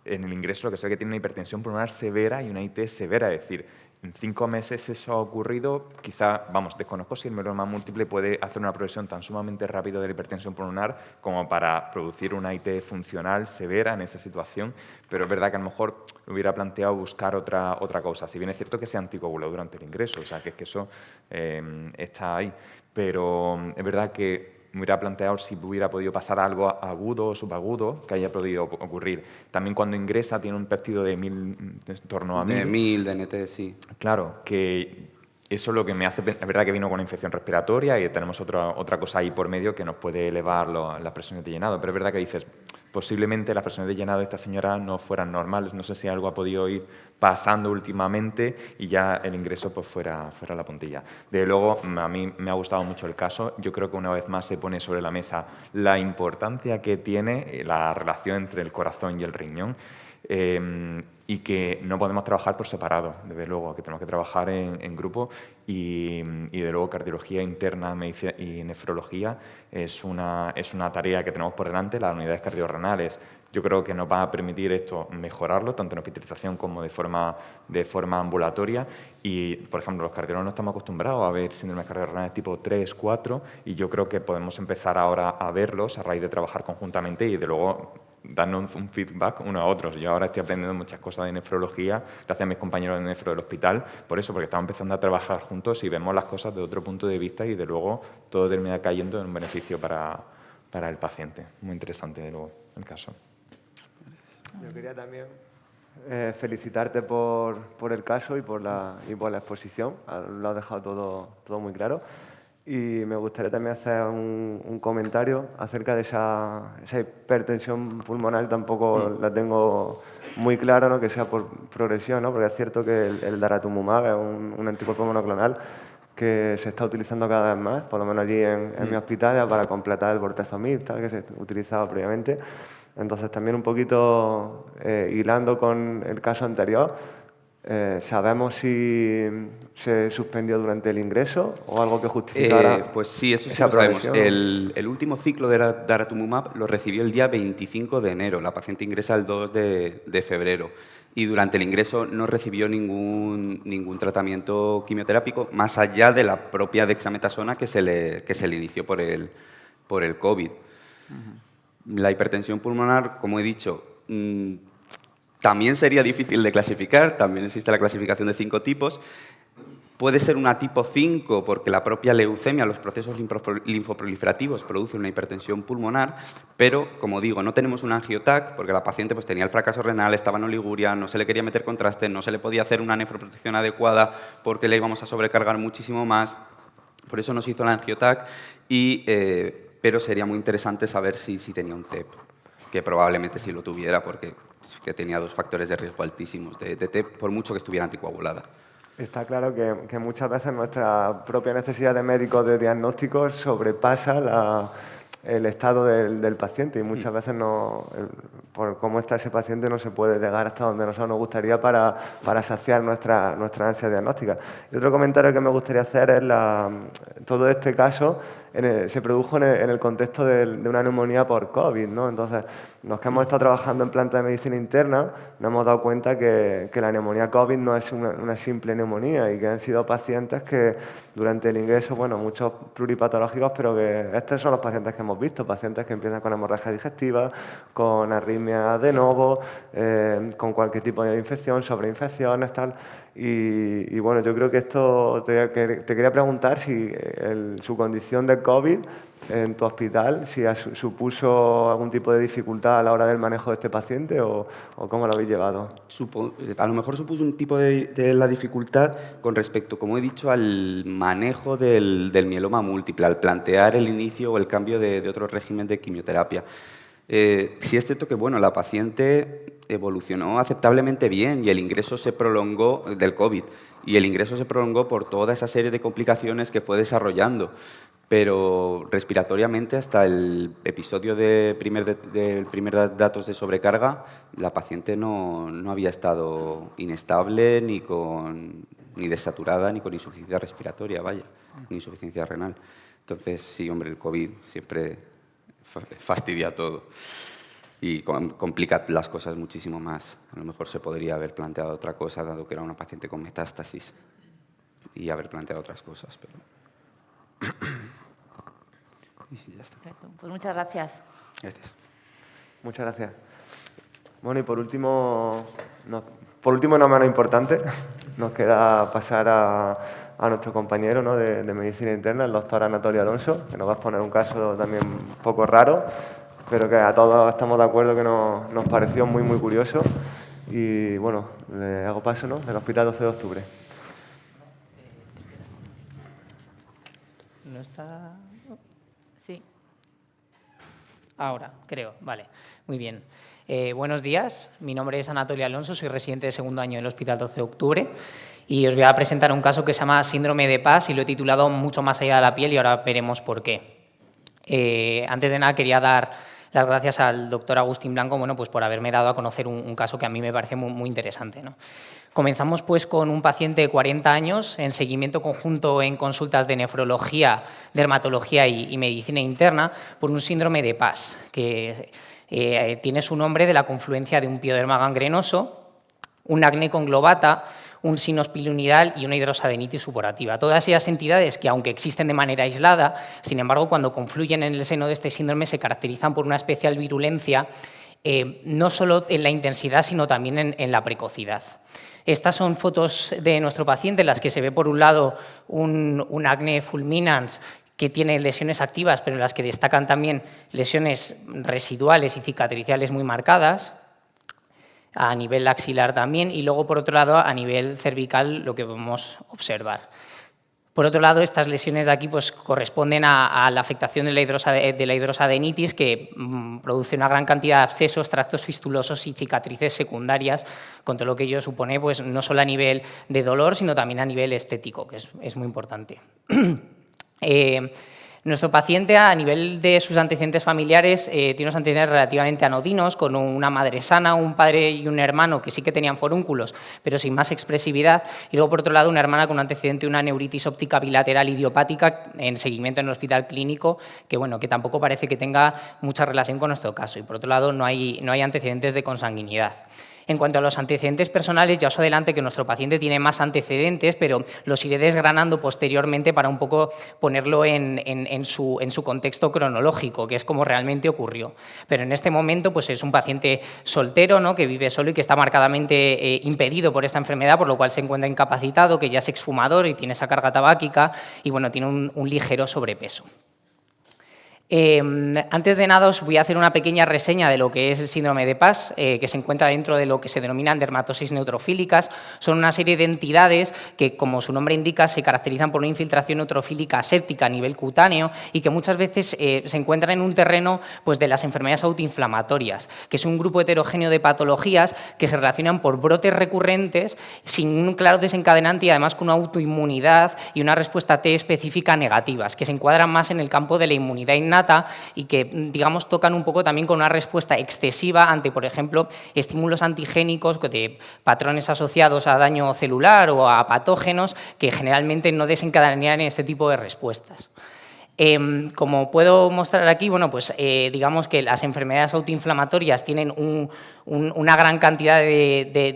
en el ingreso lo que sé es que tiene una hipertensión pulmonar severa y una IT severa, es decir, en 5 meses eso ha ocurrido, quizá, vamos, desconozco si el mieloma múltiple puede hacer una progresión tan sumamente rápida de la hipertensión pulmonar como para producir una IT funcional severa en esa situación, pero es verdad que a lo mejor hubiera planteado buscar otra cosa, si bien es cierto que se anticoaguló durante el ingreso, o sea, que es que eso está ahí, pero es verdad que me hubiera planteado si hubiera podido pasar algo agudo o subagudo que haya podido ocurrir. También cuando ingresa tiene un péptido de 1000, en torno a 1000. De 1000, de NT, sí. Claro, que eso es lo que me hace... Es verdad que vino con una infección respiratoria y tenemos otra cosa ahí por medio que nos puede elevar las presiones de llenado, pero es verdad que dices, posiblemente las presiones de llenado de esta señora no fueran normales, no sé si algo ha podido ir pasando últimamente y ya el ingreso pues fuera la puntilla. Desde luego, a mí me ha gustado mucho el caso, yo creo que una vez más se pone sobre la mesa la importancia que tiene la relación entre el corazón y el riñón, y que no podemos trabajar por separado, desde luego, que tenemos que trabajar en grupo y de luego cardiología interna medicina y nefrología es una tarea que tenemos por delante, las unidades cardiorrenales. Yo creo que nos va a permitir esto mejorarlo, tanto en hospitalización como de forma ambulatoria. Y, por ejemplo, los cardiólogos no estamos acostumbrados a ver síndromes cardiorrenales tipo 3, 4, y yo creo que podemos empezar ahora a verlos a raíz de trabajar conjuntamente y, de luego, darnos un feedback uno a otros. Yo ahora estoy aprendiendo muchas cosas de nefrología gracias a mis compañeros de nefro del hospital, por eso, porque estamos empezando a trabajar juntos y vemos las cosas de otro punto de vista y, de luego, todo termina cayendo en un beneficio para el paciente. Muy interesante, de luego, el caso. Yo quería también felicitarte por el caso y por la exposición. Lo has dejado todo muy claro. Y me gustaría también hacer un comentario acerca de esa hipertensión pulmonar. Tampoco la tengo muy clara, ¿no? Que sea por progresión, ¿no? Porque es cierto que el daratumumab es un anticuerpo monoclonal que se está utilizando cada vez más, por lo menos allí en mi hospital, para completar el bortezomib, que se utilizaba previamente. Entonces, también un poquito hilando con el caso anterior, ¿sabemos si se suspendió durante el ingreso o algo que justificara? Pues sí, eso sí esa lo sabemos. progresión? El último ciclo de daratumumab lo recibió el día 25 de enero. La paciente ingresa el 2 de febrero. Y durante el ingreso no recibió ningún tratamiento quimioterápico, más allá de la propia dexametasona que se le inició por el COVID. La hipertensión pulmonar, como he dicho, también sería difícil de clasificar, también existe la clasificación de 5 tipos. Puede ser una tipo 5 porque la propia leucemia, los procesos linfoproliferativos producen una hipertensión pulmonar, pero, como digo, no tenemos un angiotac porque la paciente pues, tenía el fracaso renal, estaba en oliguria, no se le quería meter contraste, no se le podía hacer una nefroprotección adecuada porque le íbamos a sobrecargar muchísimo más. Por eso no se hizo el angiotac, pero sería muy interesante saber si tenía un TEP, que probablemente sí lo tuviera porque que tenía 2 factores de riesgo altísimos de TEP, por mucho que estuviera anticoagulada. Está claro que muchas veces nuestra propia necesidad de médicos de diagnóstico sobrepasa el estado del paciente y muchas veces por cómo está ese paciente no se puede llegar hasta donde nosotros nos gustaría para saciar nuestra ansia diagnóstica. Y otro comentario que me gustaría hacer es todo este caso se produjo en el contexto de una neumonía por COVID, ¿no? Entonces, los que hemos estado trabajando en planta de medicina interna nos hemos dado cuenta que la neumonía COVID no es una simple neumonía y que han sido pacientes que durante el ingreso, bueno, muchos pluripatológicos, pero que estos son los pacientes que hemos visto, pacientes que empiezan con hemorragia digestiva, con arritmias de novo, con cualquier tipo de infección, sobreinfecciones, tal. Y bueno, yo creo que esto te quería preguntar si su condición de COVID en tu hospital, si supuso algún tipo de dificultad a la hora del manejo de este paciente o cómo lo habéis llevado. A lo mejor supuso un tipo de la dificultad con respecto, como he dicho, al manejo del mieloma múltiple, al plantear el inicio o el cambio de otro régimen de quimioterapia. Sí es cierto que bueno, la paciente evolucionó aceptablemente bien y el ingreso se prolongó del COVID y el ingreso se prolongó por toda esa serie de complicaciones que fue desarrollando, pero respiratoriamente hasta el episodio de primer datos de sobrecarga la paciente no había estado inestable ni desaturada ni con insuficiencia respiratoria, vaya, ni insuficiencia renal. Entonces sí, hombre, el COVID siempre fastidia todo y complica las cosas muchísimo más. A lo mejor se podría haber planteado otra cosa, dado que era una paciente con metástasis, y haber planteado otras cosas. Pero... y sí, ya está. Pues muchas gracias. Gracias. Muchas gracias. Bueno, y por último, no menos importante, nos queda pasar a nuestro compañero, ¿no?, de Medicina Interna, el doctor Anatolio Alonso, que nos va a exponer un caso también un poco raro, pero que a todos estamos de acuerdo que nos pareció muy, muy curioso. Y bueno, le hago paso, ¿no?, del Hospital 12 de Octubre. ¿No está? Sí. Ahora, creo. Vale, muy bien. Buenos días, mi nombre es Anatolio Alonso, soy residente de segundo año del Hospital 12 de Octubre y os voy a presentar un caso que se llama síndrome de PAS y lo he titulado Mucho más allá de la piel y ahora veremos por qué. Antes de nada quería dar las gracias al doctor Agustín Blanco, bueno, pues por haberme dado a conocer un caso que a mí me parece muy, muy interesante, ¿no? Comenzamos pues con un paciente de 40 años en seguimiento conjunto en consultas de nefrología, dermatología y medicina interna por un síndrome de PAS, que tiene su nombre de la confluencia de un pioderma gangrenoso, un acné conglobata, un sinus pilonidal y una hidrosadenitis suborativa. Todas esas entidades que, aunque existen de manera aislada, sin embargo, cuando confluyen en el seno de este síndrome se caracterizan por una especial virulencia, no solo en la intensidad, sino también en la precocidad. Estas son fotos de nuestro paciente en las que se ve, por un lado, un acné fulminans que tiene lesiones activas, pero en las que destacan también lesiones residuales y cicatriciales muy marcadas, a nivel axilar también, y luego, por otro lado, a nivel cervical, lo que podemos observar. Por otro lado, estas lesiones de aquí pues, corresponden a la afectación de la hidrosadenitis, que produce una gran cantidad de abscesos, tractos fistulosos y cicatrices secundarias, con todo lo que ello supone, pues, no solo a nivel de dolor, sino también a nivel estético, que es muy importante. Nuestro paciente, a nivel de sus antecedentes familiares, tiene unos antecedentes relativamente anodinos, con una madre sana, un padre y un hermano que sí que tenían forúnculos, pero sin más expresividad, y luego, por otro lado, una hermana con un antecedente de una neuritis óptica bilateral idiopática en seguimiento en el hospital clínico, que, bueno, que tampoco parece que tenga mucha relación con nuestro caso, y por otro lado, no hay antecedentes de consanguinidad. En cuanto a los antecedentes personales, ya os adelante que nuestro paciente tiene más antecedentes, pero los iré desgranando posteriormente para un poco ponerlo en su contexto cronológico, que es como realmente ocurrió. Pero en este momento pues es un paciente soltero, ¿no?, que vive solo y que está marcadamente impedido por esta enfermedad, por lo cual se encuentra incapacitado, que ya es exfumador y tiene esa carga tabáquica y, bueno, tiene un ligero sobrepeso. Antes de nada os voy a hacer una pequeña reseña de lo que es el síndrome de PAS, que se encuentra dentro de lo que se denominan dermatosis neutrofílicas. Son una serie de entidades que, como su nombre indica, se caracterizan por una infiltración neutrofílica aséptica a nivel cutáneo y que muchas veces se encuentran en un terreno pues, de las enfermedades autoinflamatorias, que es un grupo heterogéneo de patologías que se relacionan por brotes recurrentes sin un claro desencadenante y además con una autoinmunidad y una respuesta T específica negativas, que se encuadran más en el campo de la inmunidad innata y que, digamos, tocan un poco también con una respuesta excesiva ante, por ejemplo, estímulos antigénicos de patrones asociados a daño celular o a patógenos que generalmente no desencadenarían este tipo de respuestas. Como puedo mostrar aquí, bueno, pues digamos que las enfermedades autoinflamatorias tienen una gran cantidad de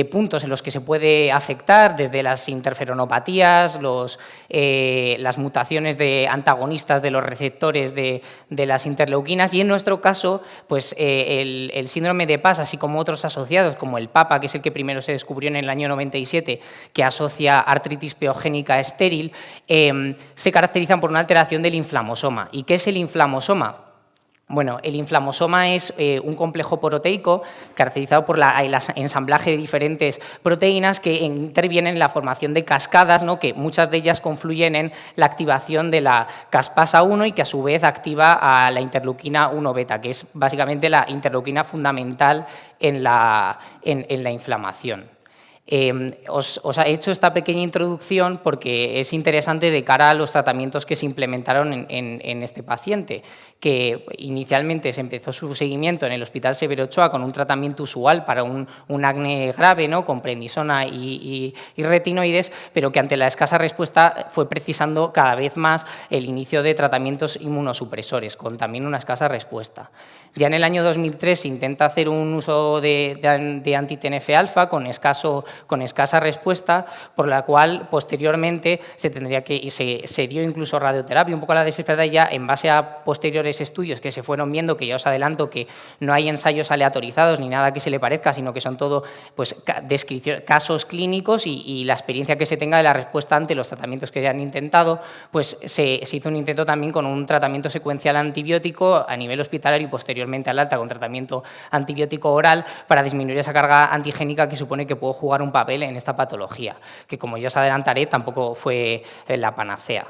puntos en los que se puede afectar, desde las interferonopatías, las mutaciones de antagonistas de los receptores de las interleuquinas, y en nuestro caso, pues el síndrome de PAS, así como otros asociados, como el PAPA, que es el que primero se descubrió en el año 97, que asocia artritis peogénica estéril, se caracterizan por una alteración del inflamosoma. ¿Y qué es el inflamosoma? Bueno, el inflamosoma es un complejo proteico caracterizado por el ensamblaje de diferentes proteínas que intervienen en la formación de cascadas, ¿no?, que muchas de ellas confluyen en la activación de la caspasa 1 y que a su vez activa a la interleuquina 1 beta, que es básicamente la interleuquina fundamental en la inflamación. Os he hecho esta pequeña introducción porque es interesante de cara a los tratamientos que se implementaron en este paciente, que inicialmente se empezó su seguimiento en el Hospital Severo Ochoa con un tratamiento usual para un acné grave, ¿no?, con prednisona y retinoides, pero que ante la escasa respuesta fue precisando cada vez más el inicio de tratamientos inmunosupresores, con también una escasa respuesta. Ya en el año 2003 se intenta hacer un uso de anti-TNF-alfa con escasa respuesta, por la cual posteriormente se dio incluso radioterapia, un poco a la desesperada, ya en base a posteriores estudios que se fueron viendo, que ya os adelanto que no hay ensayos aleatorizados ni nada que se le parezca, sino que son todo pues, casos clínicos y la experiencia que se tenga de la respuesta ante los tratamientos que ya han intentado, pues se hizo un intento también con un tratamiento secuencial antibiótico a nivel hospitalario y posteriormente al alta con tratamiento antibiótico oral para disminuir esa carga antigénica que supone que puede jugar un papel en esta patología, que como ya os adelantaré tampoco fue la panacea.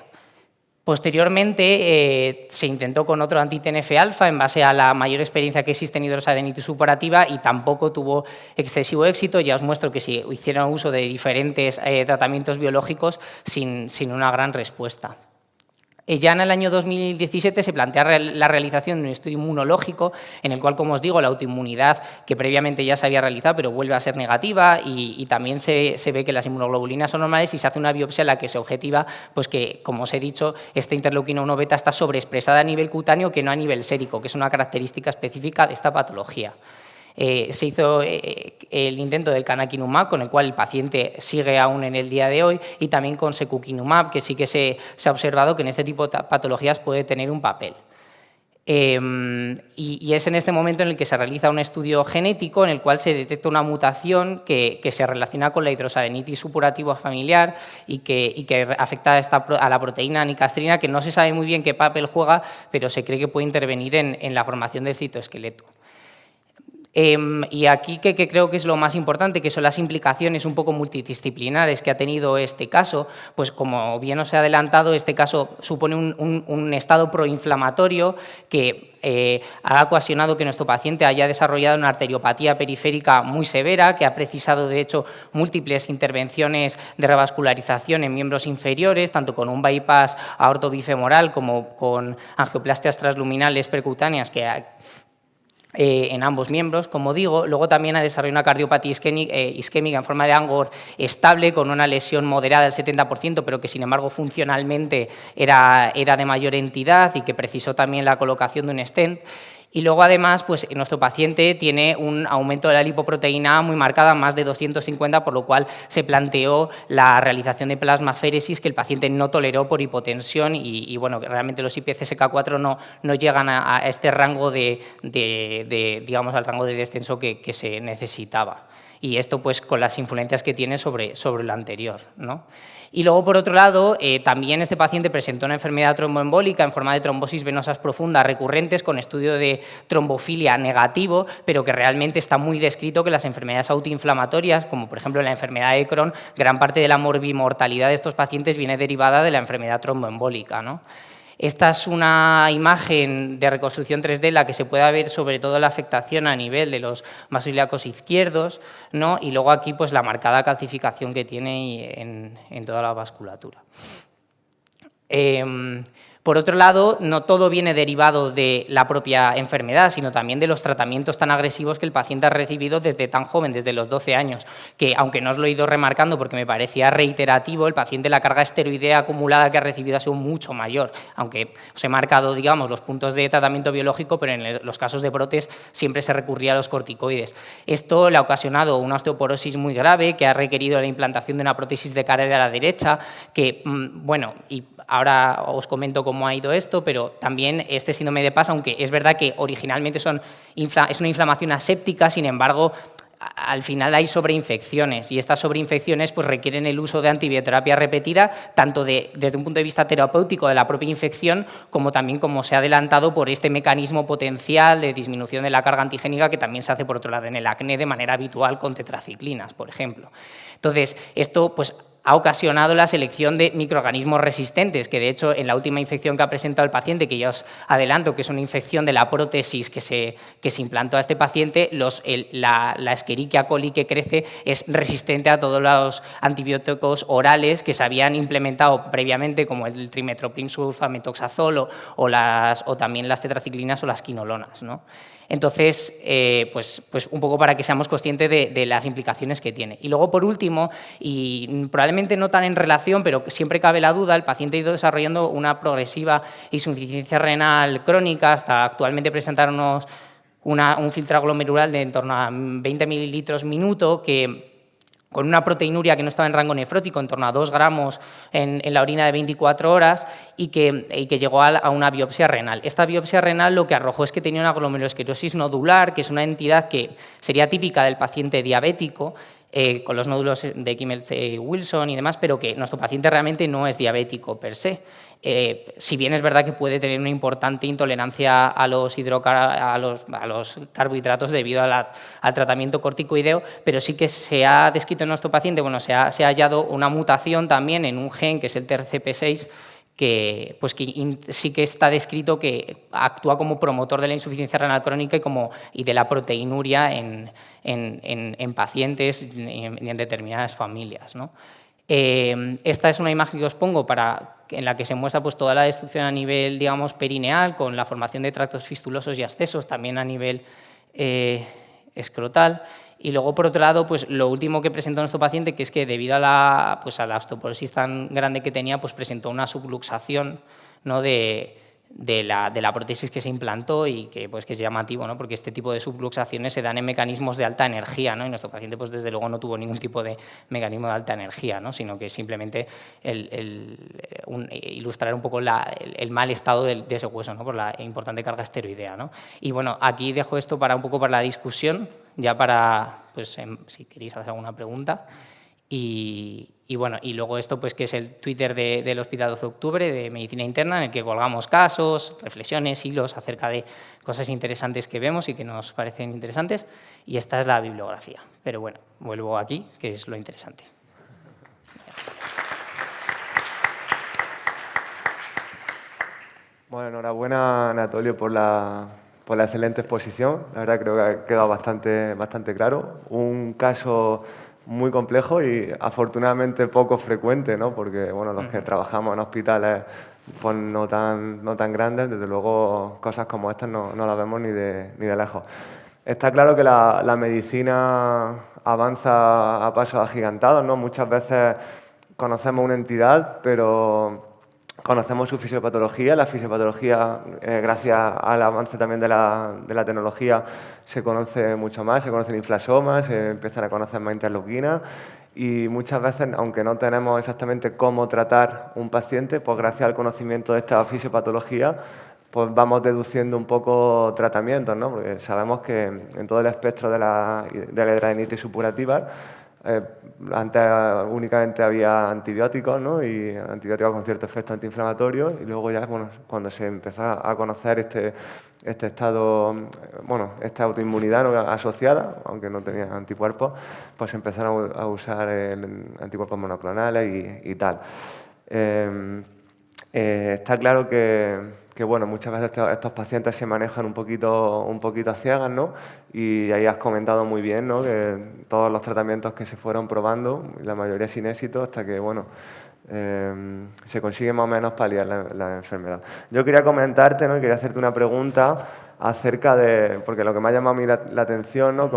Posteriormente se intentó con otro anti-TNF-alfa en base a la mayor experiencia que existe en hidrosadenitis supurativa y tampoco tuvo excesivo éxito. Ya os muestro que se hicieron uso de diferentes tratamientos biológicos sin una gran respuesta. Ya en el año 2017 se plantea la realización de un estudio inmunológico en el cual, como os digo, la autoinmunidad que previamente ya se había realizado pero vuelve a ser negativa y también se ve que las inmunoglobulinas son normales y se hace una biopsia en la que se objetiva pues que, como os he dicho, esta interleuquina 1 beta está sobreexpresada a nivel cutáneo que no a nivel sérico, que es una característica específica de esta patología. Se hizo el intento del canakinumab, con el cual el paciente sigue aún en el día de hoy, y también con secukinumab, que sí que se ha observado que en este tipo de patologías puede tener un papel. Y es en este momento en el que se realiza un estudio genético en el cual se detecta una mutación que se relaciona con la hidrosadenitis supurativa familiar y que afecta a la proteína anicastrina, que no se sabe muy bien qué papel juega, pero se cree que puede intervenir en la formación del citoesqueleto. Y aquí que creo que es lo más importante, que son las implicaciones un poco multidisciplinares que ha tenido este caso, pues como bien os he adelantado, este caso supone un estado proinflamatorio que ha ocasionado que nuestro paciente haya desarrollado una arteriopatía periférica muy severa, que ha precisado, de hecho, múltiples intervenciones de revascularización en miembros inferiores, tanto con un bypass aortobifemoral como con angioplastias transluminales percutáneas en ambos miembros, como digo. Luego también ha desarrollado una cardiopatía isquémica en forma de Angor estable, con una lesión moderada del 70%, pero que sin embargo funcionalmente era de mayor entidad y que precisó también la colocación de un stent. Y luego, además, pues nuestro paciente tiene un aumento de la lipoproteína A muy marcada, más de 250, por lo cual se planteó la realización de plasmaféresis que el paciente no toleró por hipotensión y bueno, realmente los IPCSK4 no llegan a este rango digamos, al rango de descenso que se necesitaba. Y esto pues con las influencias que tiene sobre lo anterior, ¿no? Y luego, por otro lado, también este paciente presentó una enfermedad tromboembólica en forma de trombosis venosas profundas recurrentes con estudio de trombofilia negativo, pero que realmente está muy descrito que las enfermedades autoinflamatorias, como por ejemplo la enfermedad de Crohn, gran parte de la morbimortalidad de estos pacientes viene derivada de la enfermedad tromboembólica, ¿no? Esta es una imagen de reconstrucción 3D en la que se puede ver sobre todo la afectación a nivel de los vasos ilíacos izquierdos, ¿no? Y luego aquí pues la marcada calcificación que tiene en toda la vasculatura. Por otro lado, no todo viene derivado de la propia enfermedad, sino también de los tratamientos tan agresivos que el paciente ha recibido desde tan joven, desde los 12 años, que aunque no os lo he ido remarcando porque me parecía reiterativo, el paciente la carga esteroidea acumulada que ha recibido ha sido mucho mayor, aunque os he marcado, digamos, los puntos de tratamiento biológico, pero en los casos de brotes siempre se recurría a los corticoides. Esto le ha ocasionado una osteoporosis muy grave que ha requerido la implantación de una prótesis de cadera a la derecha, que, bueno, y ahora os comento cómo ha ido esto, pero también este síndrome de PAS, aunque es verdad que originalmente es una inflamación aséptica, sin embargo, al final hay sobreinfecciones y estas sobreinfecciones pues, requieren el uso de antibioterapia repetida, tanto desde un punto de vista terapéutico de la propia infección, como también como se ha adelantado por este mecanismo potencial de disminución de la carga antigénica que también se hace, por otro lado, en el acné de manera habitual con tetraciclinas, por ejemplo. Entonces, esto pues, ha ocasionado la selección de microorganismos resistentes, que de hecho en la última infección que ha presentado el paciente, que ya os adelanto que es una infección de la prótesis que se implantó a este paciente, la Escherichia coli que crece es resistente a todos los antibióticos orales que se habían implementado previamente, como el trimethoprim sulfametoxazol o también las tetraciclinas o las quinolonas, ¿no? Entonces, pues un poco para que seamos conscientes de las implicaciones que tiene. Y luego, por último, y probablemente no tan en relación, pero siempre cabe la duda, el paciente ha ido desarrollando una progresiva insuficiencia renal crónica, hasta actualmente presentar un filtrado glomerular de en torno a 20 mililitros minuto, que con una proteinuria que no estaba en rango nefrótico, en torno a 2 gramos en la orina de 24 horas, y que llegó a una biopsia renal. Esta biopsia renal lo que arrojó es que tenía una glomerulosclerosis nodular, que es una entidad que sería típica del paciente diabético, con los nódulos de Kimmel-Wilson y demás, pero que nuestro paciente realmente no es diabético per se. Si bien es verdad que puede tener una importante intolerancia a los carbohidratos debido al tratamiento corticoideo, pero sí que se ha descrito en nuestro paciente, bueno, se ha hallado una mutación también en un gen que es el TRCP6, que sí que está descrito que actúa como promotor de la insuficiencia renal crónica y de la proteinuria en pacientes y en determinadas familias, ¿no? Esta es una imagen que os pongo en la que se muestra pues, toda la destrucción a nivel, digamos, perineal, con la formación de tractos fistulosos y abscesos, también a nivel escrotal. Y luego, por otro lado, pues lo último que presentó nuestro paciente, que es que debido a la osteoporosis tan grande que tenía, pues presentó una subluxación, ¿no? de la prótesis que se implantó y que es llamativo, ¿no? Porque este tipo de subluxaciones se dan en mecanismos de alta energía, ¿no? Y nuestro paciente, pues desde luego, no tuvo ningún tipo de mecanismo de alta energía, ¿no? Sino que simplemente ilustrar un poco el mal estado de ese hueso, ¿no? Por la importante carga esteroidea, ¿no? Y bueno, aquí dejo esto un poco para la discusión, ya para, pues, si queréis hacer alguna pregunta. Y bueno, y luego esto pues que es el Twitter del Hospital 12 de Octubre de Medicina Interna, en el que colgamos casos, reflexiones, hilos acerca de cosas interesantes que vemos y que nos parecen interesantes, y esta es la bibliografía. Pero bueno, vuelvo aquí, que es lo interesante. Bueno, enhorabuena, Anatolio, por la excelente exposición. La verdad creo que ha quedado bastante claro. Un caso muy complejo y afortunadamente poco frecuente, ¿no? Porque bueno, los que trabajamos en hospitales pues, no tan grandes, desde luego cosas como estas no las vemos ni de lejos. Está claro que la medicina avanza a pasos agigantados, ¿no? Muchas veces conocemos una entidad, pero conocemos su fisiopatología. La fisiopatología, gracias al avance también de la tecnología, se conoce mucho más, se conocen inflasomas, se empiezan a conocer más interleuquinas y muchas veces, aunque no tenemos exactamente cómo tratar un paciente, pues gracias al conocimiento de esta fisiopatología, pues vamos deduciendo un poco tratamientos, ¿no? Porque sabemos que en todo el espectro de la hidradenitis supurativa, antes únicamente había antibióticos, ¿no? Y antibióticos con cierto efecto antiinflamatorio, y luego ya, bueno, cuando se empezó a conocer este estado, bueno, esta autoinmunidad, ¿no? asociada, aunque no tenía anticuerpos, pues se empezaron a usar anticuerpos monoclonales y tal. Está claro que bueno, muchas veces estos pacientes se manejan un poquito a ciegas, ¿no? Y ahí has comentado muy bien, ¿no? Que todos los tratamientos que se fueron probando, la mayoría sin éxito, hasta que, bueno, se consigue más o menos paliar la enfermedad. Yo quería comentarte, ¿no? Y quería hacerte una pregunta acerca de, porque lo que me ha llamado a mí la atención, ¿no?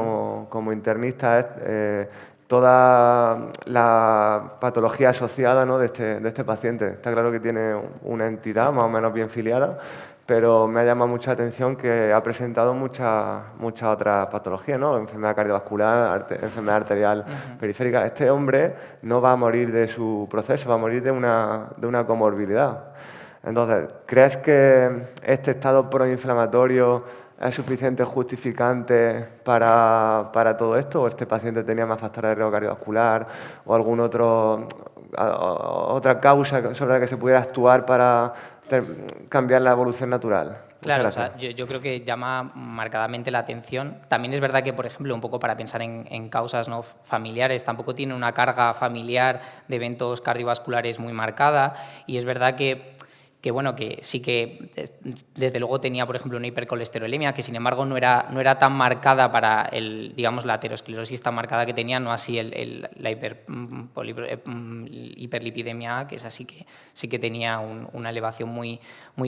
como internista es toda la patología asociada, ¿no? de este paciente. Está claro que tiene una entidad más o menos bien filiada, pero me ha llamado mucha atención que ha presentado muchas otras patologías, ¿no? Enfermedad cardiovascular, enfermedad arterial periférica. Este hombre no va a morir de su proceso, va a morir de una comorbilidad. Entonces, ¿crees que este estado proinflamatorio es suficiente justificante para todo esto? ¿O este paciente tenía más factores de riesgo cardiovascular o algún otra causa sobre la que se pudiera actuar para cambiar la evolución natural? Claro, o sea, yo creo que llama marcadamente la atención. También es verdad que, por ejemplo, un poco para pensar en causas no familiares, tampoco tiene una carga familiar de eventos cardiovasculares muy marcada, y es verdad que bueno, que sí que desde luego tenía, por ejemplo, una hipercolesterolemia, que sin embargo no era tan marcada para digamos, la aterosclerosis tan marcada que tenía, no así la hiperlipidemia A, que es así que sí que tenía una elevación muy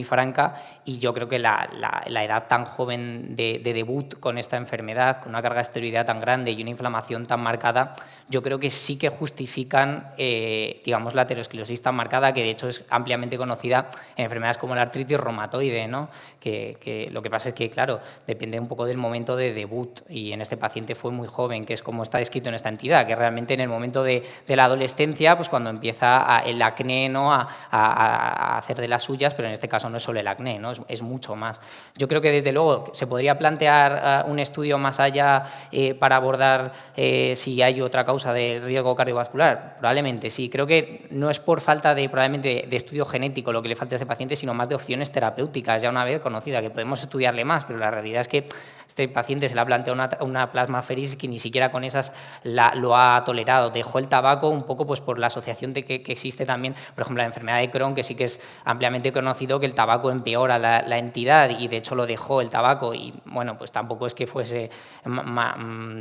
franca, y yo creo que la edad tan joven de debut con esta enfermedad, con una carga esteroidea tan grande y una inflamación tan marcada, yo creo que sí que justifican, digamos, la aterosclerosis tan marcada, que de hecho es ampliamente conocida en enfermedades como la artritis reumatoide, ¿no? Que lo que pasa es que, claro, depende un poco del momento de debut, y en este paciente fue muy joven, que es como está descrito en esta entidad, que realmente en el momento de la adolescencia, pues cuando empieza el acné, ¿no? a hacer de las suyas, pero en este caso no es solo el acné, ¿no? Es mucho más. Yo creo que desde luego se podría plantear un estudio más allá para abordar si hay otra causa de riesgo cardiovascular. Probablemente sí. Creo que no es por falta probablemente de estudio genético lo que le falta a este paciente, sino más de opciones terapéuticas, ya una vez conocida, que podemos estudiarle más, pero la realidad es que este paciente se le ha planteado una plasmaferesis que ni siquiera con esas lo ha tolerado. Dejó el tabaco un poco pues por la asociación de que existe también, por ejemplo, la enfermedad de Crohn, que sí que es ampliamente conocido que el tabaco empeora la entidad, y de hecho lo dejó el tabaco, y bueno, pues tampoco es que fuese,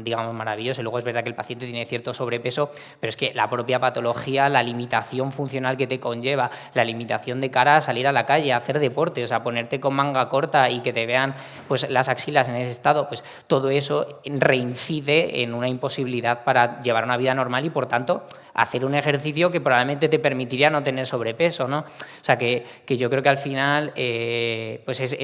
digamos, maravilloso. Y luego es verdad que el paciente tiene cierto sobrepeso, pero es que la propia patología, la limitación funcional que te conlleva, la limitación de cara a salir a la calle, a hacer deporte, o sea, ponerte con manga corta y que te vean pues las axilas en ese estado, pues todo eso reincide en una imposibilidad para llevar una vida normal y, por tanto, hacer un ejercicio que probablemente te permitiría no tener sobrepeso, ¿no? O sea, que yo creo que al final, pues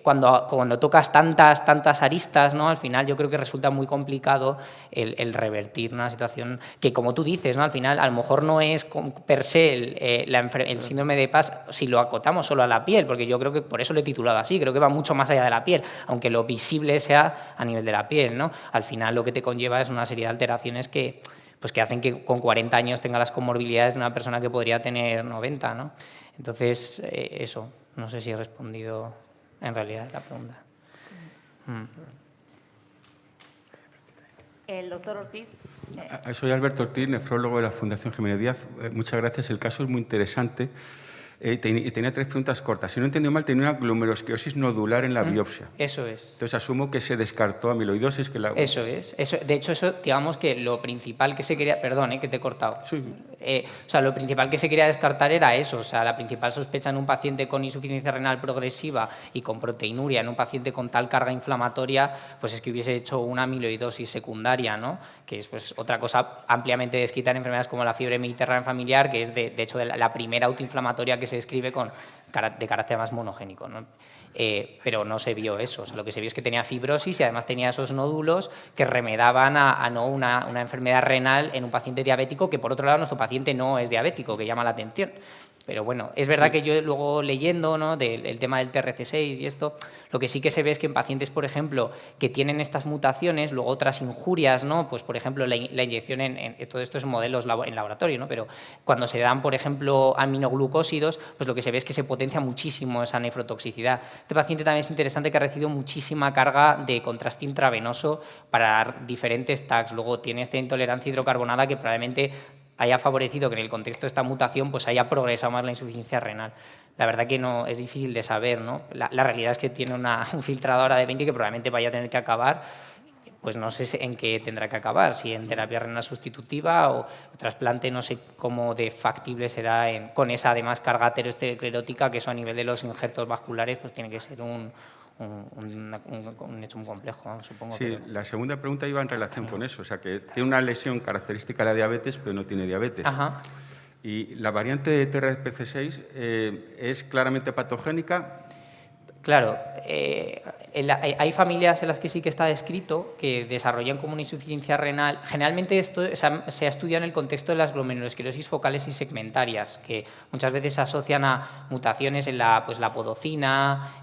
cuando tocas tantas aristas, ¿no? Al final yo creo que resulta muy complicado el revertir una situación que, como tú dices, ¿no? Al final a lo mejor no es per se el síndrome de Paz si lo acotamos solo a la piel, porque yo creo que por eso lo he titulado así, creo que va mucho más allá de la piel, aunque lo visible sea a nivel de la piel, ¿no? Al final lo que te conlleva es una serie de alteraciones que hacen que con 40 años tenga las comorbilidades de una persona que podría tener 90, ¿no? Entonces, eso, no sé si he respondido en realidad la pregunta. El doctor Ortiz. Soy Alberto Ortiz, nefrólogo de la Fundación Jiménez Díaz. Muchas gracias, el caso es muy interesante. Tenía 3 preguntas cortas. Si no he entendido mal, tenía una glomerulosclerosis nodular en la biopsia. Eso es. Entonces asumo que se descartó amiloidosis. Eso es. De hecho, eso, digamos que lo principal que se quería... Perdón, que te he cortado. Sí. O sea, lo principal que se quería descartar era eso. O sea, la principal sospecha en un paciente con insuficiencia renal progresiva y con proteinuria, en un paciente con tal carga inflamatoria, pues es que hubiese hecho una amiloidosis secundaria, ¿no? Que es pues otra cosa ampliamente descrita en enfermedades como la fiebre mediterránea familiar, que es de hecho la primera autoinflamatoria que se describe de carácter más monogénico, ¿no? Pero no se vio eso. O sea, lo que se vio es que tenía fibrosis y además tenía esos nódulos que remedaban a no una enfermedad renal en un paciente diabético, que por otro lado nuestro paciente no es diabético, que llama la atención. Pero bueno, es verdad que yo luego leyendo, ¿no? del tema del TRC6 y esto, lo que sí que se ve es que en pacientes, por ejemplo, que tienen estas mutaciones, luego otras injurias, ¿no? Pues por ejemplo la inyección en todo esto es modelos en laboratorio, ¿no? Pero cuando se dan, por ejemplo, aminoglucósidos, pues lo que se ve es que se potencia muchísimo esa nefrotoxicidad. Este paciente también es interesante que ha recibido muchísima carga de contraste intravenoso para diferentes tags. Luego tiene esta intolerancia hidrocarbonada que probablemente haya favorecido que en el contexto de esta mutación pues haya progresado más la insuficiencia renal. La verdad que no es difícil de saber, ¿no? La realidad es que tiene un filtradora de 20 que probablemente vaya a tener que acabar, pues no sé en qué tendrá que acabar, si en terapia renal sustitutiva o trasplante, no sé cómo de factible será con esa además carga aterosclerótica, que eso a nivel de los injertos vasculares pues tiene que ser un hecho muy complejo, supongo. Sí, la segunda pregunta iba en relación con eso, o sea, que tiene una lesión característica de la diabetes, pero no tiene diabetes. Ajá. Y la variante de TRPC6 es claramente patogénica. Claro, hay familias en las que sí que está descrito que desarrollan como una insuficiencia renal. Generalmente esto se ha estudiado en el contexto de las glomerulosclerosis focales y segmentarias, que muchas veces se asocian a mutaciones en la podocina,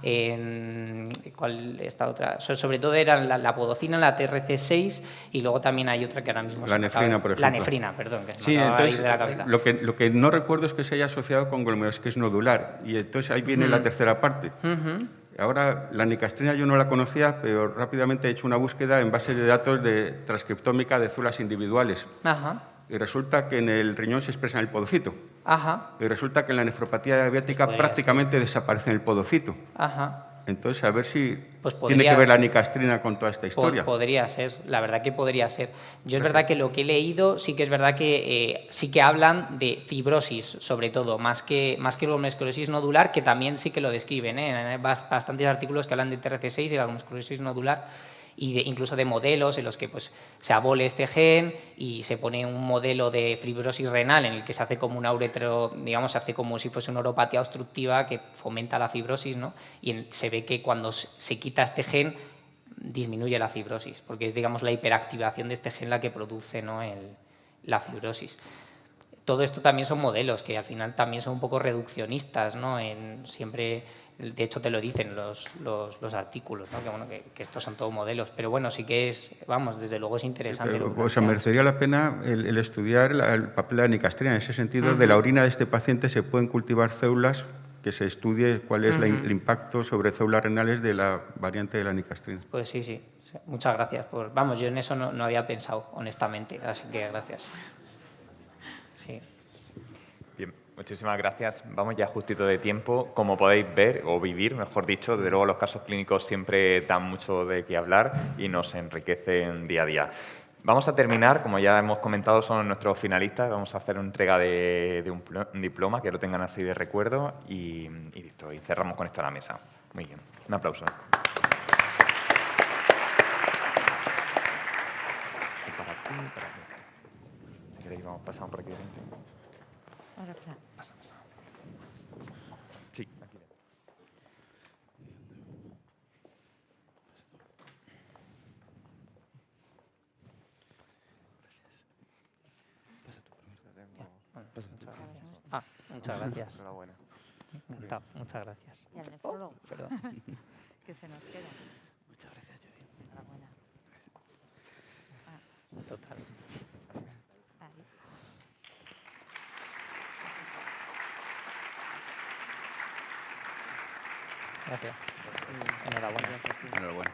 ¿cuál esta otra? Sobre todo eran la podocina, la TRC6 y luego también hay otra que ahora mismo la nefrina, por ejemplo. La nefrina, perdón, que sí, me acaba entonces, de ir de la cabeza. Lo que no recuerdo es que se haya asociado con glomerulosclerosis nodular y entonces ahí viene la tercera parte. Ahora, la nicastrina yo no la conocía, pero rápidamente he hecho una búsqueda en base de datos de transcriptómica de células individuales. Ajá. Y resulta que en el riñón se expresa en el podocito. Ajá. Y resulta que en la nefropatía diabética prácticamente desaparece en el podocito. Ajá. Entonces, a ver si pues tiene que ver la nicastrina con toda esta historia. Podría ser, la verdad que podría ser. Yo es verdad que lo que he leído sí que es verdad que sí que hablan de fibrosis, sobre todo, más que glomerulosclerosis nodular, que también sí que lo describen. Hay bastantes artículos que hablan de TRC6 y la glomerulosclerosis nodular, y incluso de modelos en los que pues, se abole este gen y se pone un modelo de fibrosis renal en el que se hace como una digamos, se hace como si fuese una uropatía obstructiva que fomenta la fibrosis, ¿no? Y se ve que cuando se quita este gen disminuye la fibrosis, porque es, digamos, la hiperactivación de este gen la que produce, ¿no?, la fibrosis. Todo esto también son modelos que al final también son un poco reduccionistas, ¿no? Siempre, de hecho, te lo dicen los artículos, ¿no? Que, bueno, que estos son todos modelos. Pero bueno, sí que es, vamos, desde luego es interesante. O sea, merecería la pena el estudiar el papel de la nicastrina. En ese sentido, de la orina de este paciente se pueden cultivar células, que se estudie cuál es el impacto sobre células renales de la variante de la nicastrina. Pues sí. Muchas gracias. Vamos, yo en eso no había pensado, honestamente. Así que gracias. Sí. Bien, muchísimas gracias. Vamos ya justito de tiempo. Como podéis ver, o vivir, mejor dicho, desde luego los casos clínicos siempre dan mucho de qué hablar y nos enriquecen día a día. Vamos a terminar, como ya hemos comentado, son nuestros finalistas. Vamos a hacer una entrega de un diploma, que lo tengan así de recuerdo y listo. Y cerramos con esto la mesa. Muy bien. Un aplauso. Para aquí, para aquí. Si queréis, vamos pasando por aquí. Pasa. Sí, aquí. Muchas gracias. Enhorabuena. Encantado. Muchas gracias. Y al nefrólogo. Perdón. Que se nos queda. Muchas gracias, Judith. Enhorabuena. Total. Ahí. Gracias. Enhorabuena. Enhorabuena.